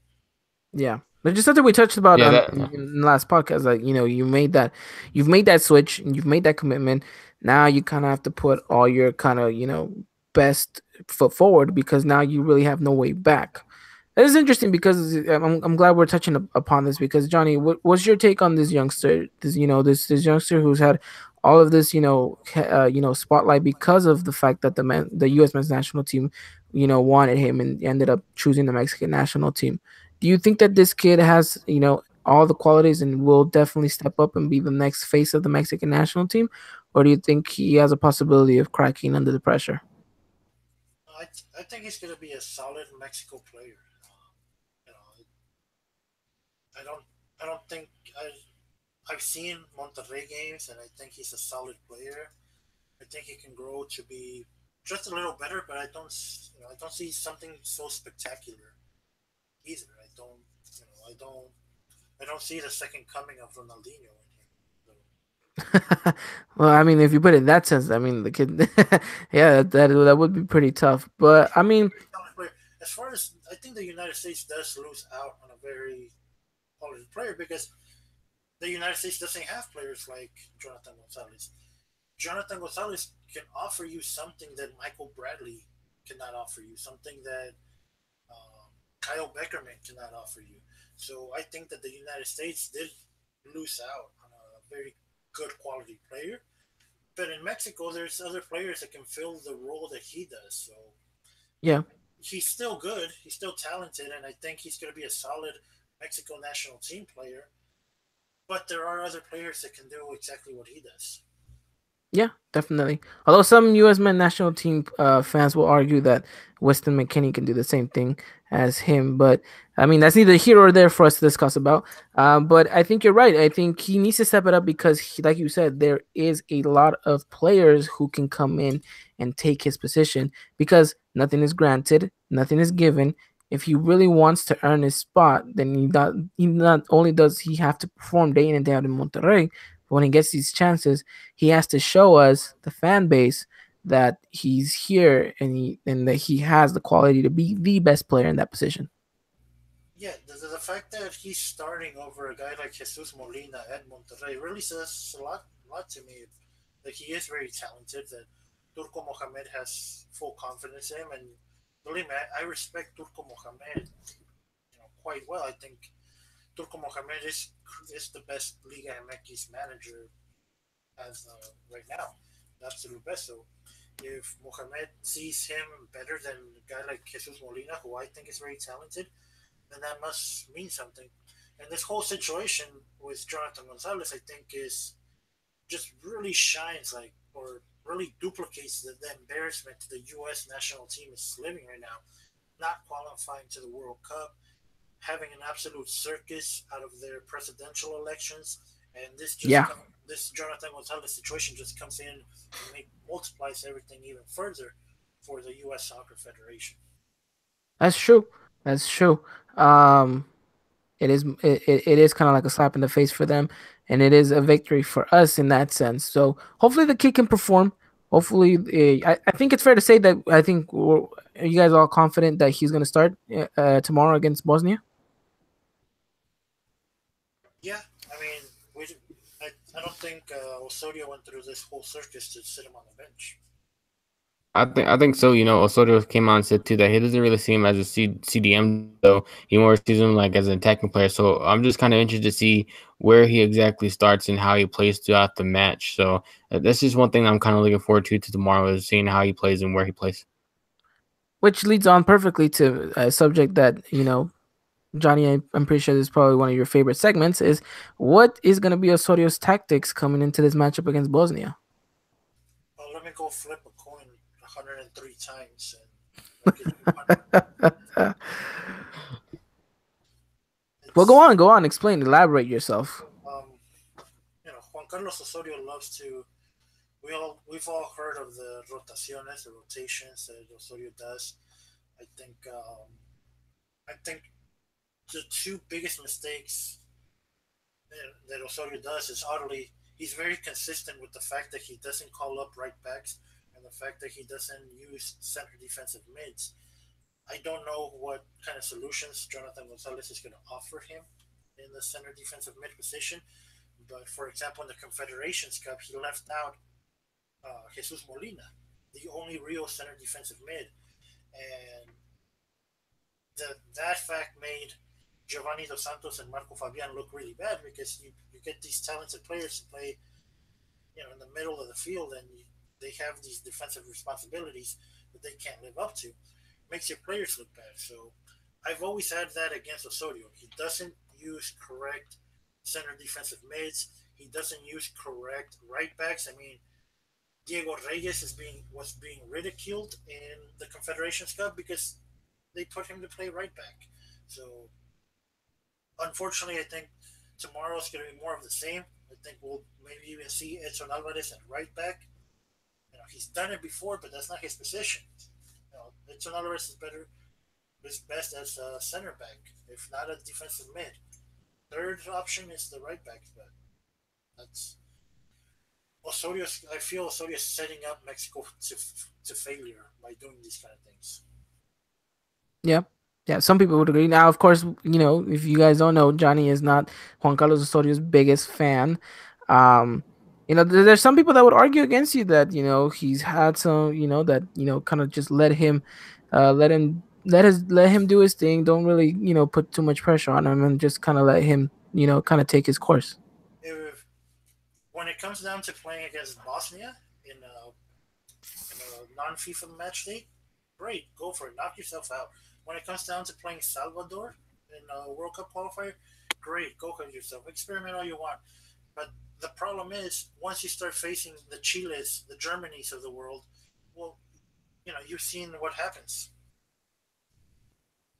Yeah, but just something we touched about Yeah. on That. Yeah. in the last podcast. Like you've made that switch and you've made that commitment. Now you kind of have to put all your kind of best foot forward because now you really have no way back. This is interesting because I'm glad we're touching upon this because Johnny, what's your take on this youngster? This youngster who's had all of this spotlight because of the fact that the U.S. men's national team wanted him and ended up choosing the Mexican national team. Do you think that this kid has all the qualities and will definitely step up and be the next face of the Mexican national team, or do you think he has a possibility of cracking under the pressure? I think he's going to be a solid Mexico player. You know, I don't I don't think I've seen Monterrey games, and I think he's a solid player. I think he can grow to be just a little better, but I don't see something so spectacular either. I don't see the second coming of Ronaldinho in him. So, Well, I mean, if you put it in that sense, I mean, the kid, yeah, that would be pretty tough. But I mean, very talented player. As far as I think the United States does lose out on a very quality player because the United States doesn't have players like Jonathan Gonzalez. Jonathan Gonzalez can offer you something that Michael Bradley cannot offer you, something that Kyle Beckerman cannot offer you. So I think that the United States did lose out on a very good quality player. But in Mexico, there's other players that can fill the role that he does. So Yeah. he's still good. He's still talented, and I think he's going to be a solid Mexico national team player. But there are other players that can do exactly what he does. Yeah, definitely. Although some U.S. men national team fans will argue that Weston McKinney can do the same thing as him, but I mean that's neither here or there for us to discuss about. But I think you're right. I think he needs to step it up because, like you said, there is a lot of players who can come in and take his position because nothing is granted, nothing is given. If he really wants to earn his spot, then he not only does he have to perform day in and day out in Monterrey, but when he gets these chances he has to show us the fan base that he's here and that he has the quality to be the best player in that position. Yeah, the fact that he's starting over a guy like Jesus Molina at Monterrey really says a lot to me. That he is very talented. That Turco Mohamed has full confidence in him, and believe me, I respect Turco Mohamed, quite well. I think Turco Mohamed is the best Liga MX manager as right now, the absolute best. So if Mohamed sees him better than a guy like Jesus Molina, who I think is very talented, then that must mean something. And this whole situation with Jonathan Gonzalez, I think, is just really shines like or really duplicates the embarrassment the U.S. national team is living right now, not qualifying to the World Cup, having an absolute circus out of their presidential elections, and Yeah, this Jonathan Gonzalez situation just comes in and multiplies everything even further for the U.S. Soccer Federation. that's true. That's true. Um, it is kind of like a slap in the face for them, and it is a victory for us in that sense. So hopefully the kid can perform. Hopefully, I think it's fair to say that are you guys all confident that he's going to start tomorrow against Bosnia? Yeah, I mean, we, I don't think Osorio went through this whole circus to sit him on the bench. I think so. Osorio came out and said too that he doesn't really see him as a CDM, though he more sees him like as an attacking player. So I'm just kind of interested to see where he exactly starts and how he plays throughout the match. So that's just one thing I'm kind of looking forward to tomorrow is seeing how he plays and where he plays. Which leads on perfectly to a subject that Johnny, I'm pretty sure this is probably one of your favorite segments. Is what is going to be Osorio's tactics coming into this matchup against Bosnia? Well, let me go flip a coin 103 times and make it 200. Well, It's go on, explain, elaborate yourself. um, Juan Carlos Osorio loves to. We've all heard of the rotaciones, the rotations that Osorio does. I think I think the two biggest mistakes that Osorio does is utterly he's very consistent with the fact that he doesn't call up right backs and the fact that he doesn't use center defensive mids. I don't know what kind of solutions Jonathan Gonzalez is going to offer him in the center defensive mid position. But for example, in the Confederations Cup, he left out Jesus Molina, the only real center defensive mid, and that fact made Giovanni Dos Santos and Marco Fabian look really bad because you get these talented players to play, in the middle of the field, and they have these defensive responsibilities that they can't live up to. It makes your players look bad. So I've always had that against Osorio. He doesn't use correct center defensive mids. He doesn't use correct right backs. I mean, Diego Reyes was being ridiculed in the Confederations Cup because they put him to play right back. So unfortunately, I think tomorrow is going to be more of the same. I think we'll maybe even see Edson Alvarez at right back. He's done it before, but that's not his position. Edson Alvarez is better, is best as a center back, if not a defensive mid. Third option is the right back, but that's Osorio. I feel Osorio is setting up Mexico to failure by doing these kind of things. Yeah. Yeah, some people would agree. Now, of course, if you guys don't know, Johnny is not Juan Carlos Osorio's biggest fan. Um, there's some people that would argue against you that, he's had some, that, kind of just let him let him do his thing. Don't really, put too much pressure on him, and just kind of let him, kind of take his course. If when it comes down to playing against Bosnia in a non FIFA match day, great, go for it, knock yourself out. When it comes down to playing Salvador in a World Cup qualifier, great, go for yourself, experiment all you want. But the problem is, once you start facing the Chiles, the Germanys of the world, well, you've seen what happens.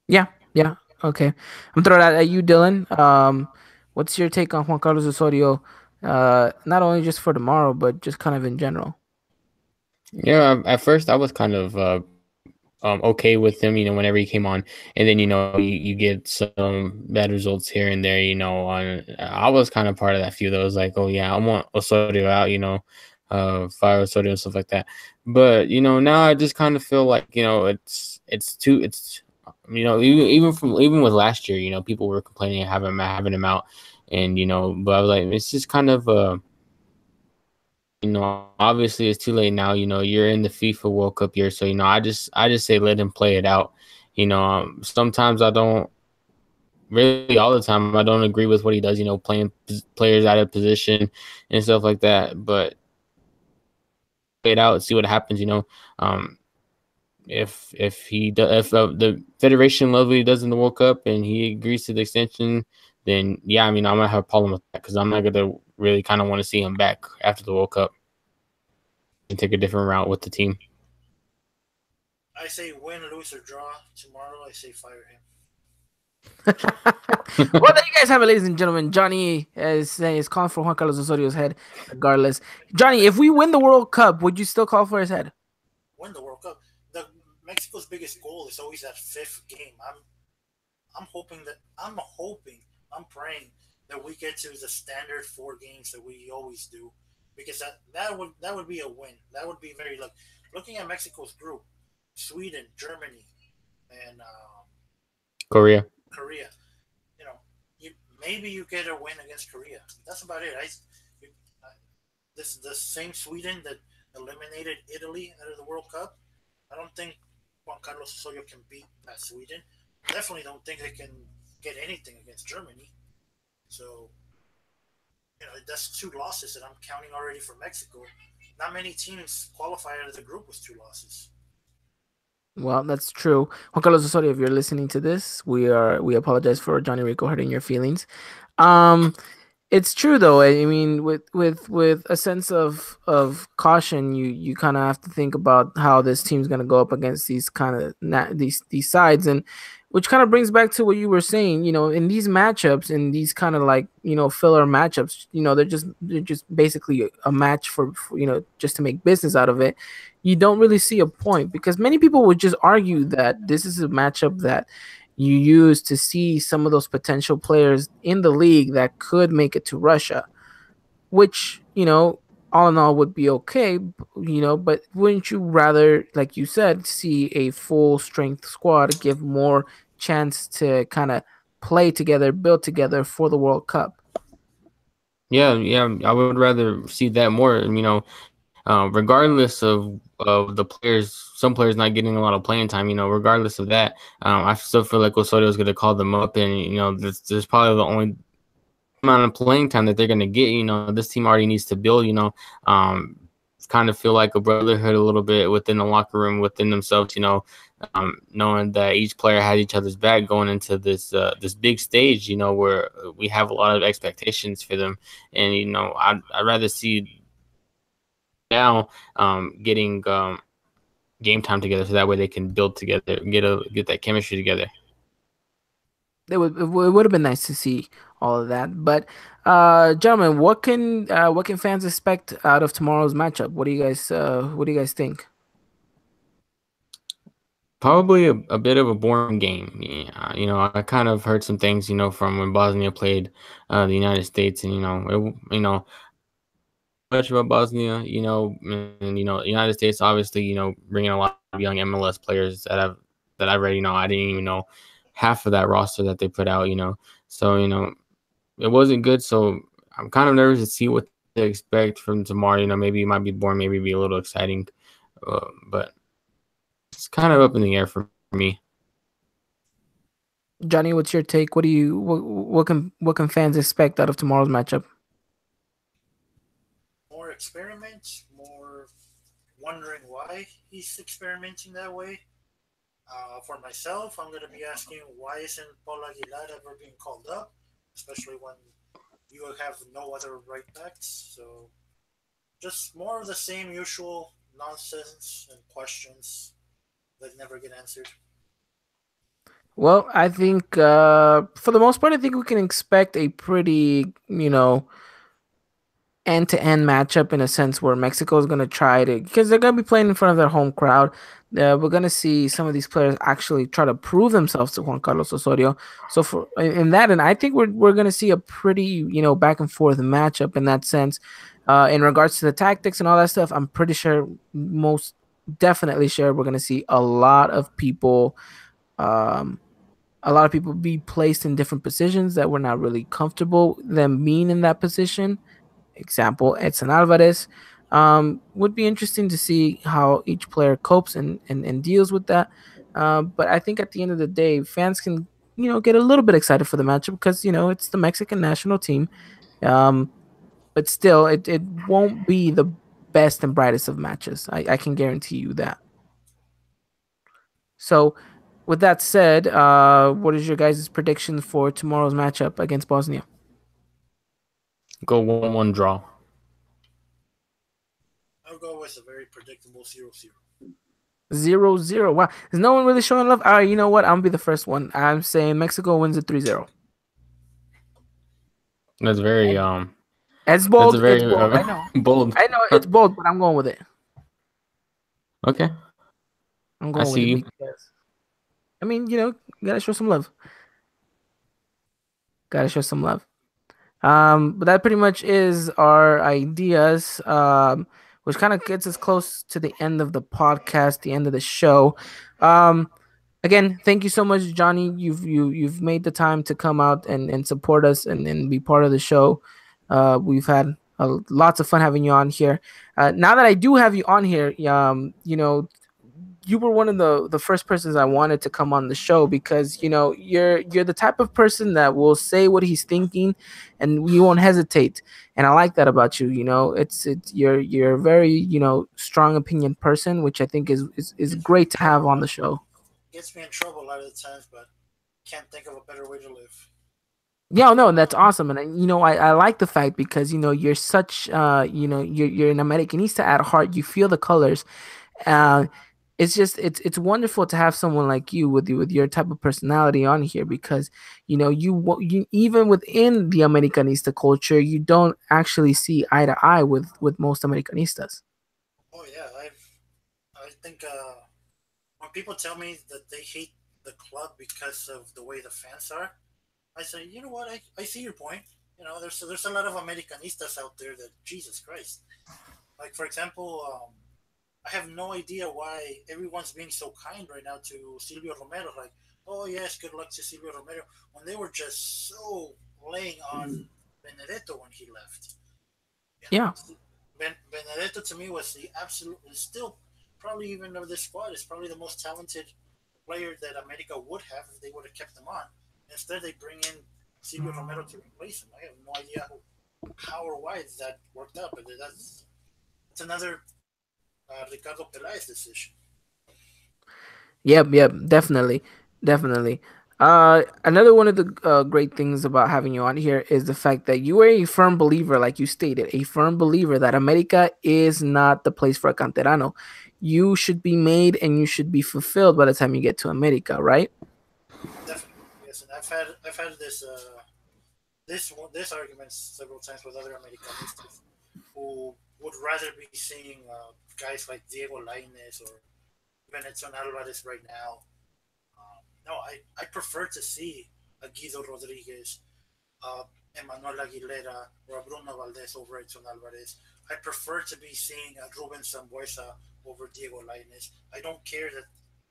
Yeah, yeah. Okay. I'm throwing that at you, Dylan. What's your take on Juan Carlos Osorio? Not only just for tomorrow, but just kind of in general. Yeah, at first I was kind of okay with him, whenever he came on, and then you get some bad results here and there. I was kind of part of that few that was like, oh yeah, I want Osorio out, fire Osorio and stuff like that. But now I just kind of feel like it's too it's even with last year, people were complaining of having him out, and but I was like, it's just kind of obviously it's too late now. You're in the FIFA World Cup year, so I just say let him play it out. Sometimes I don't really all the time I don't agree with what he does. Playing players out of position and stuff like that. But play it out, see what happens. Um, if he does, if the federation loves what he does in the World Cup and he agrees to the extension, then yeah, I might have a problem with that because I'm not gonna really kind of want to see him back after the World Cup and take a different route with the team. I say win, lose, or draw tomorrow. I say fire him. Well, there you guys have it, ladies and gentlemen. Jonny is calling for Juan Carlos Osorio's head, regardless. Jonny, if we win the World Cup, would you still call for his head? Win the World Cup. The Mexico's biggest goal is always that fifth game. I'm praying that we get to the standard 4 games that we always do, because that would be a win. That would be very looking at Mexico's group: Sweden, Germany, and Korea. Korea. You know, maybe you get a win against Korea. That's about it. This is the same Sweden that eliminated Italy out of the World Cup. I don't think Juan Carlos Osorio can beat that Sweden. Definitely don't think they can get anything against Germany. So, that's 2 losses that I'm counting already for Mexico. Not many teams qualify out of the group with 2 losses. Well, that's true. Juan Carlos Osorio, if you're listening to this, we apologize for Jonny Rico hurting your feelings. Um, It's true though. I mean, with a sense of caution, you kind of have to think about how this team's gonna go up against these kind of these sides, and which kind of brings back to what you were saying. In these matchups, in these kind of like filler matchups, they're just basically a match for just to make business out of it. You don't really see a point because many people would just argue that this is a matchup that you use to see some of those potential players in the league that could make it to Russia, which, all in all would be okay, but wouldn't you rather, like you said, see a full strength squad give more chance to kind of play together, build together for the World Cup? Yeah, yeah, I would rather see that more. Regardless of the players, some players not getting a lot of playing time. Regardless of that, I still feel like Osorio is going to call them up, and there's probably the only amount of playing time that they're going to get. This team already needs to build. Kind of feel like a brotherhood a little bit within the locker room, within themselves. Knowing that each player has each other's back going into this big stage. Where we have a lot of expectations for them, and I'd rather see now getting game time together so that way they can build together and get that chemistry together. It would have been nice to see all of that. But gentlemen, what can fans expect out of tomorrow's matchup? What do you guys think? Probably a bit of a boring game. Yeah, I kind of heard some things, from when Bosnia played the United States, and much about Bosnia, and United States obviously, bringing a lot of young MLS players that I've read. I didn't even know half of that roster that they put out. So it wasn't good. So I'm kind of nervous to see what to expect from tomorrow. Maybe it might be boring, maybe be a little exciting, but it's kind of up in the air for me. Johnny, what's your take? What can fans expect out of tomorrow's matchup? More experiments, more wondering why he's experimenting that way. For myself, I'm going to be asking why isn't Paul Aguilar ever being called up, especially when you have no other right backs. So just more of the same usual nonsense and questions that never get answered. Well, I think for the most part, I think we can expect a pretty, end-to-end matchup in a sense where Mexico is going to try to because they're going to be playing in front of their home crowd. We're going to see some of these players actually try to prove themselves to Juan Carlos Osorio. So for in that, and I think we're going to see a pretty back and forth matchup in that sense. In regards to the tactics and all that stuff, I'm pretty sure, most definitely sure, we're going to see um, a lot of people be placed in different positions that we're not really comfortable them being in that position. Example, Edson Alvarez. Would be interesting to see how each player copes and deals with that. But I think at the end of the day, fans can get a little bit excited for the matchup because it's the Mexican national team. Um, but still, it won't be the best and brightest of matches. I can guarantee you that. So, with that said, what is your guys' prediction for tomorrow's matchup against Bosnia? Go 1-1 draw. I'll go with a very predictable 0-0. 0-0. Wow. Is no one really showing love? All right, you know what? I'm going to be the first one. I'm saying Mexico wins it 3-0. That's very And it's that's a bold. It's very bold. I know. bold. I know it's bold, but I'm going with it. Okay, I'm I going with see it you. because, I mean, you got to show some love. Got to show some love. But that pretty much is our ideas, which kind of gets us close to the end of the podcast, the end of the show. Um, Again, thank you so much, Johnny. You've made the time to come out and support us and be part of the show. We've had lots of fun having you on here. Now that I do have you on here, you were one of the first persons I wanted to come on the show because you're the type of person that will say what he's thinking, and you won't hesitate. And I like that about you. It's you're a very strong opinion person, which I think is Gets me in great to have on trouble. the show. Gets me in trouble a lot of the times, but can't think of a better way to live. Yeah, no, that's awesome, and I like the fact because you're such you're an Americanista at heart. You feel the colors. Uh, it's just it's wonderful to have someone like you with your type of personality on here because you even within the Americanista culture you don't actually see eye to eye with most Americanistas. Oh yeah, I think when people tell me that they hate the club because of the way the fans are, I say, you know what? I see your point. There's a lot of Americanistas out there that Jesus Christ. Like for example, I have no idea why everyone's being so kind right now to Silvio Romero. Like, oh yes, good luck to Silvio Romero when they were just so laying on Benedetto when he left. You know, Yeah. Benedetto to me was the absolute, still probably even of this squad is probably the most talented player that America would have if they would have kept him on. Instead, they bring in Silvio Romero to replace him. I have no idea how or why that worked out, but that's another Ricardo Peláez decision. Yep, definitely, definitely. Another one of the great things about having you on here is the fact that you are a firm believer, like you stated, a firm believer that America is not the place for a canterano. You should be made and you should be fulfilled by the time you get to America, right? Definitely, yes. And I've had this argument several times with other Americanistas who would rather be seeing guys like Diego Lainez or even Edson Alvarez right now. No, I prefer to see a Guido Rodriguez, uh, Emmanuel Aguilera, or a Bruno Valdez over Edson Alvarez. I prefer to be seeing a Ruben Sambuesa over Diego Lainez. I don't care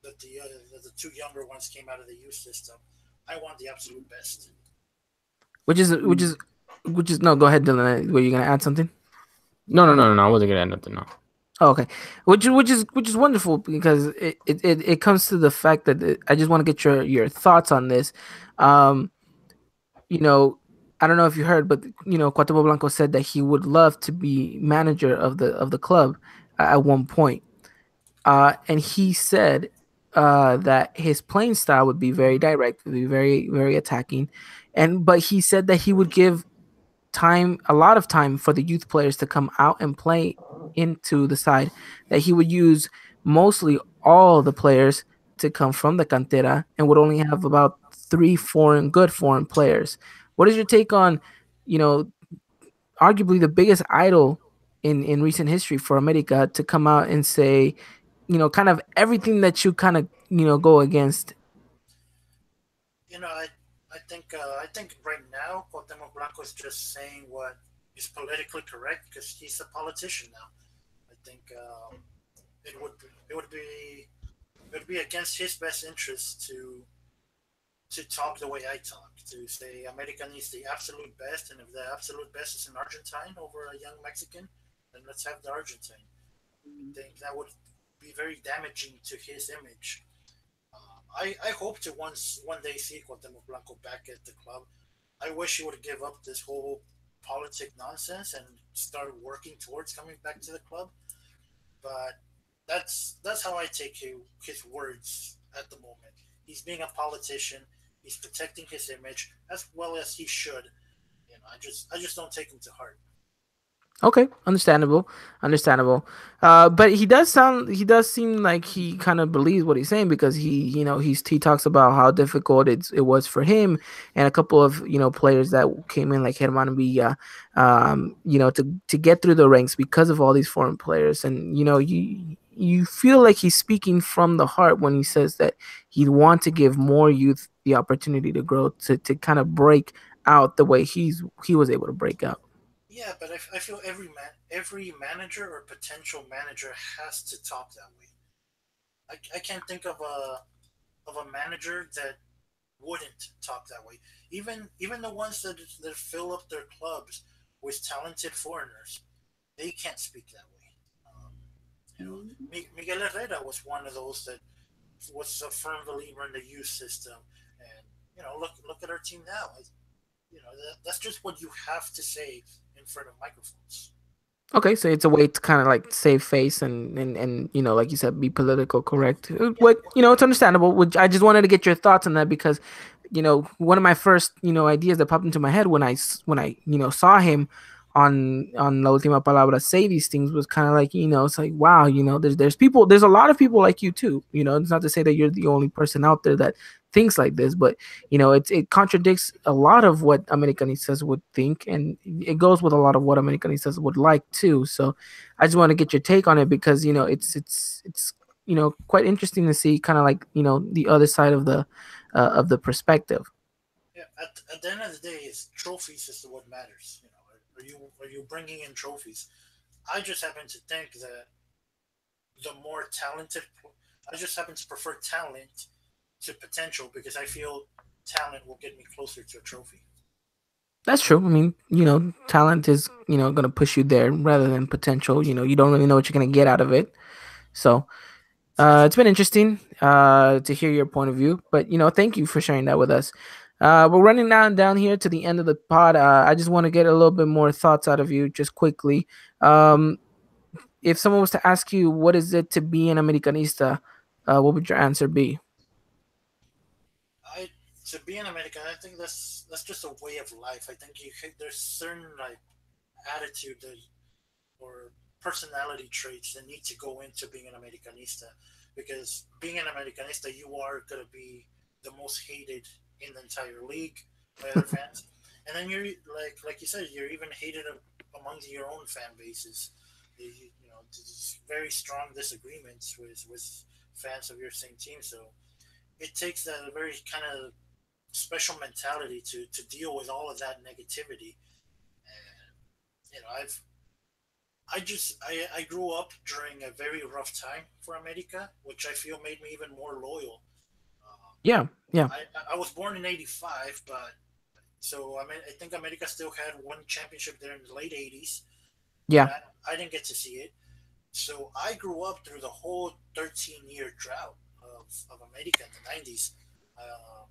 that the two younger ones came out of the youth system. I want the absolute best. Which is which is which is no. Go ahead, Dylan. Were you gonna add something? No, no, no, no, no. I wasn't gonna add nothing. No. Okay, which is wonderful because it comes to the fact that I just want to get your thoughts on this. Um, you know, I don't know if you heard, but Cuauhtémoc Blanco said that he would love to be manager of the club at one point. And he said that his playing style would be very direct, would be very attacking, and but he said that he would give a lot of time for the youth players to come out and play into the side. That he would use mostly all the players to come from the cantera and would only have about three good foreign players. What is your take on, you know, arguably the biggest idol in recent history for America to come out and say, kind of everything that you kind of, go against? You know, I think right now Cuauhtémoc Blanco is just saying what is politically correct because he's a politician now. I think it would be, it would be it would be against his best interest to talk the way I talk, to say America needs the absolute best, and if the absolute best is an Argentine over a young Mexican, then let's have the Argentine. I think that would be very damaging to his image. I hope to one day see Cuauhtémoc Blanco back at the club. I wish he would give up this whole politic nonsense and start working towards coming back to the club. But that's how I take his words at the moment. He's being a politician. He's protecting his image as well as he should. I just don't take him to heart. Okay, understandable, understandable. But he does seem like he kind of believes what he's saying because he talks about how difficult it was for him and a couple of players that came in like Herman Villa, to get through the ranks because of all these foreign players, and you feel like he's speaking from the heart when he says that he'd want to give more youth the opportunity to grow to kind of break out the way he was able to break out. Yeah, but I feel every manager or potential manager has to talk that way. I can't think of a manager that wouldn't talk that way. Even the ones that fill up their clubs with talented foreigners, they can't speak that way. Miguel Herrera was one of those that was a firm believer in the youth system, and look at our team now. That's just what you have to say in front of microphones. Okay, so it's a way to kind of like save face and like you said, be political correct. Yeah, What it's understandable. Which I just wanted to get your thoughts on that because one of my first ideas that popped into my head when I saw him on La Última Palabra say these things was kind of like it's like wow, there's a lot of people like you too. It's not to say that you're the only person out there that thinks like this, but it contradicts a lot of what Americanistas would think, and it goes with a lot of what Americanistas would like too. So I just want to get your take on it because it's quite interesting to see kind of like the other side of the perspective. yeah. At the end of the day, it's trophies is what matters. Are you bringing in trophies? I just happen to think that the more talented, I just happen to prefer talent to potential because I feel talent will get me closer to a trophy. That's true. I mean, talent is gonna push you there rather than potential. You don't really know what you're gonna get out of it. So it's been interesting to hear your point of view, but thank you for sharing that with us. We're running down here to the end of the pod. I just want to get a little bit more thoughts out of you, just quickly. Um, if someone was to ask you what is it to be an Americanista, what would your answer be? I To be an American, I think that's just a way of life. I think there's certain like attitude that, or personality traits that need to go into being an Americanista. Because being an Americanista, you are gonna be the most hated in the entire league by other fans, and then you're like you said, you're even hated among your own fan bases. These very strong disagreements with fans of your same team. So it takes that very kind of special mentality to deal with all of that negativity. And I grew up during a very rough time for America, which I feel made me even more loyal. Um, Yeah, yeah, I was born in '85, but so I think America still had one championship there in the late '80s, but yeah. I didn't get to see it. So I grew up through the whole 13-year drought of America in the 90s. Um,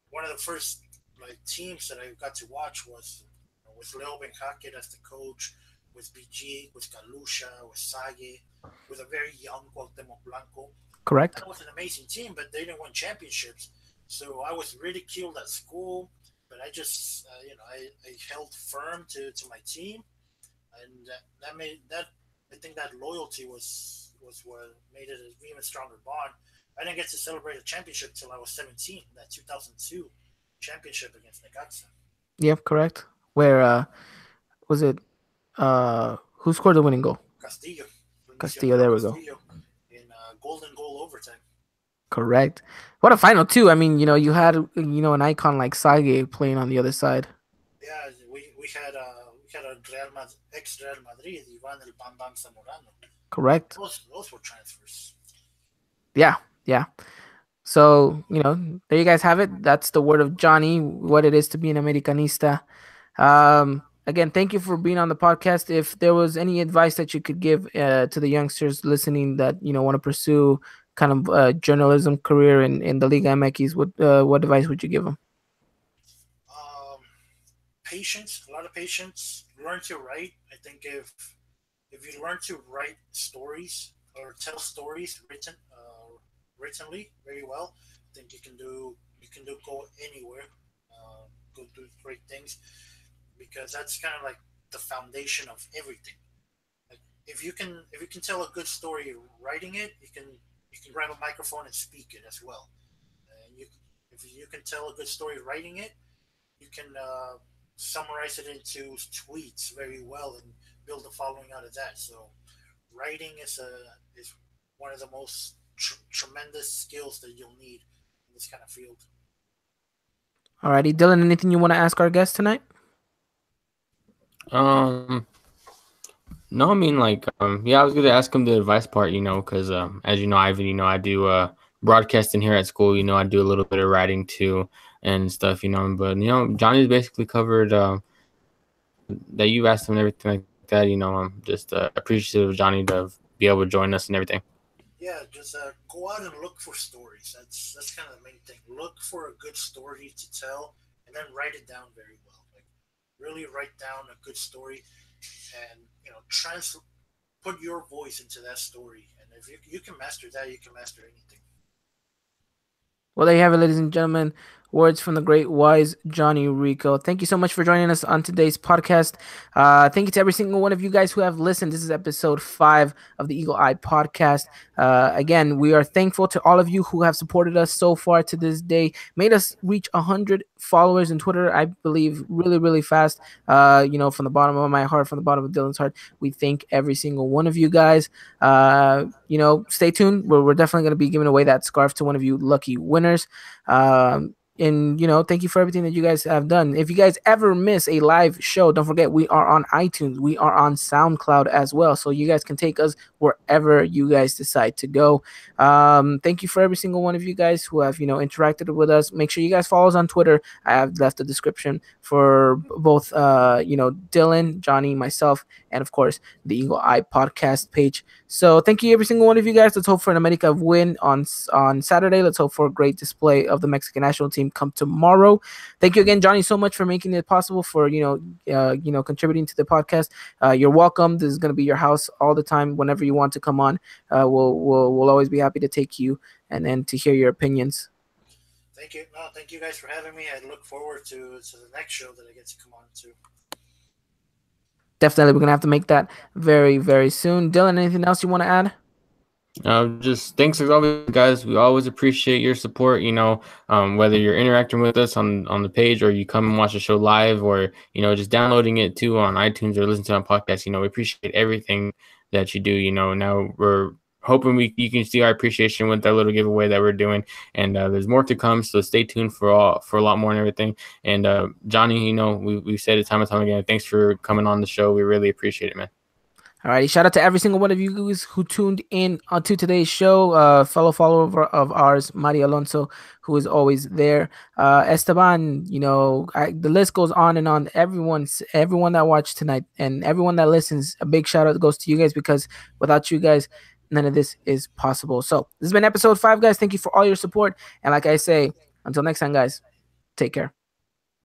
One of the first like teams that I got to watch was with Leo Benjaque as the coach, with BG, with Galusha, with Sage, with a very young Cuauhtemoc Blanco. Correct. That was an amazing team, but they didn't win championships. So I was ridiculed at school, but I just I held firm to my team, and that made that I think that loyalty was what made it an even stronger bond. I didn't get to celebrate a championship till I was 17, that 2002 championship against Necaxa. Yep, correct. Where was it? Who scored the winning goal? Castillo, Castillo. Misionero There we go. Castillo, in golden goal overtime. Correct. What a final too. I mean, you had an icon like Sage playing on the other side. Yeah, we had a ex Real Madrid, Ivan el Bam Bam Zamorano. Correct. Those were transfers. Yeah. Yeah. So, there you guys have it. That's the word of Johnny, what it is to be an Americanista. Again, thank you for being on the podcast. If there was any advice that you could give to the youngsters listening that, want to pursue kind of journalism career in the Liga MX, what advice would you give them? Um, Patience, a lot of patience. Learn to write. I think if you learn to write stories or tell stories writtenly very well, I think you can do go anywhere, go do great things, because that's kind of like the foundation of everything. Like if you can tell a good story writing it, you can grab a microphone and speak it as well. And if you can tell a good story writing it, you can summarize it into tweets very well and build a following out of that. So writing is one of the most tremendous skills that you'll need in this kind of field. Alrighty, Dylan, anything you want to ask our guest tonight? Um, no, I mean like yeah, I was gonna ask him the advice part, because as you know, Ivan, I do broadcasting here at school. I do a little bit of writing too and stuff, But Johnny's basically covered that you asked him and everything like that. I'm just appreciative of Johnny to be able to join us and everything. Yeah, just go out and look for stories. That's kind of the main thing. Look for a good story to tell, and then write it down very well. Like really write down a good story, and put your voice into that story. And if you can master that, you can master anything. Well, there you have it, ladies and gentlemen. Words from the great wise Johnny Rico. Thank you so much for joining us on today's podcast. Thank you to every single one of you guys who have listened. This is episode 5 of the Eagle Eye podcast. Again, we are thankful to all of you who have supported us so far to this day, made us reach 100 followers on Twitter, I believe, really, really fast. From the bottom of my heart, from the bottom of Dylan's heart, we thank every single one of you guys. Stay tuned. We're definitely going to be giving away that scarf to one of you lucky winners. And thank you for everything that you guys have done. If you guys ever miss a live show, don't forget we are on iTunes, we are on SoundCloud as well, so you guys can take us wherever you guys decide to go. Thank you for every single one of you guys who have interacted with us. Make sure you guys follow us on Twitter. I have left a description for both Dylan, Johnny, myself, and of course the Eagle Eye podcast page. So thank you every single one of you guys. Let's hope for an America win on Saturday. Let's hope for a great display of the Mexican national team come tomorrow. Thank you again, Johnny, so much for making it possible, for contributing to the podcast. You're welcome. This is going to be your house all the time. Whenever you want to come on, we'll always be happy to take you and to hear your opinions. Thank you. No, thank you guys for having me. I look forward to the next show that I get to come on to. Definitely, we're gonna have to make that very, very soon. Dylan, anything else you want to add? Just thanks as always, guys. We always appreciate your support. Whether you're interacting with us on the page, or you come and watch the show live, or just downloading it too on iTunes or listen to it on podcast. We appreciate everything that you do. Now we're hoping you can see our appreciation with that little giveaway that we're doing, and there's more to come. So stay tuned for a lot more and everything. And Johnny, we said it time and time again. Thanks for coming on the show. We really appreciate it, man. Alrighty, shout out to every single one of you guys who tuned in to today's show. Fellow follower of ours, Mari Alonso, who is always there. Esteban, the list goes on and on. Everyone that watched tonight and everyone that listens, a big shout out goes to you guys, because without you guys, none of this is possible. So this has been episode 5, guys. Thank you for all your support. And like I say, until next time, guys, take care.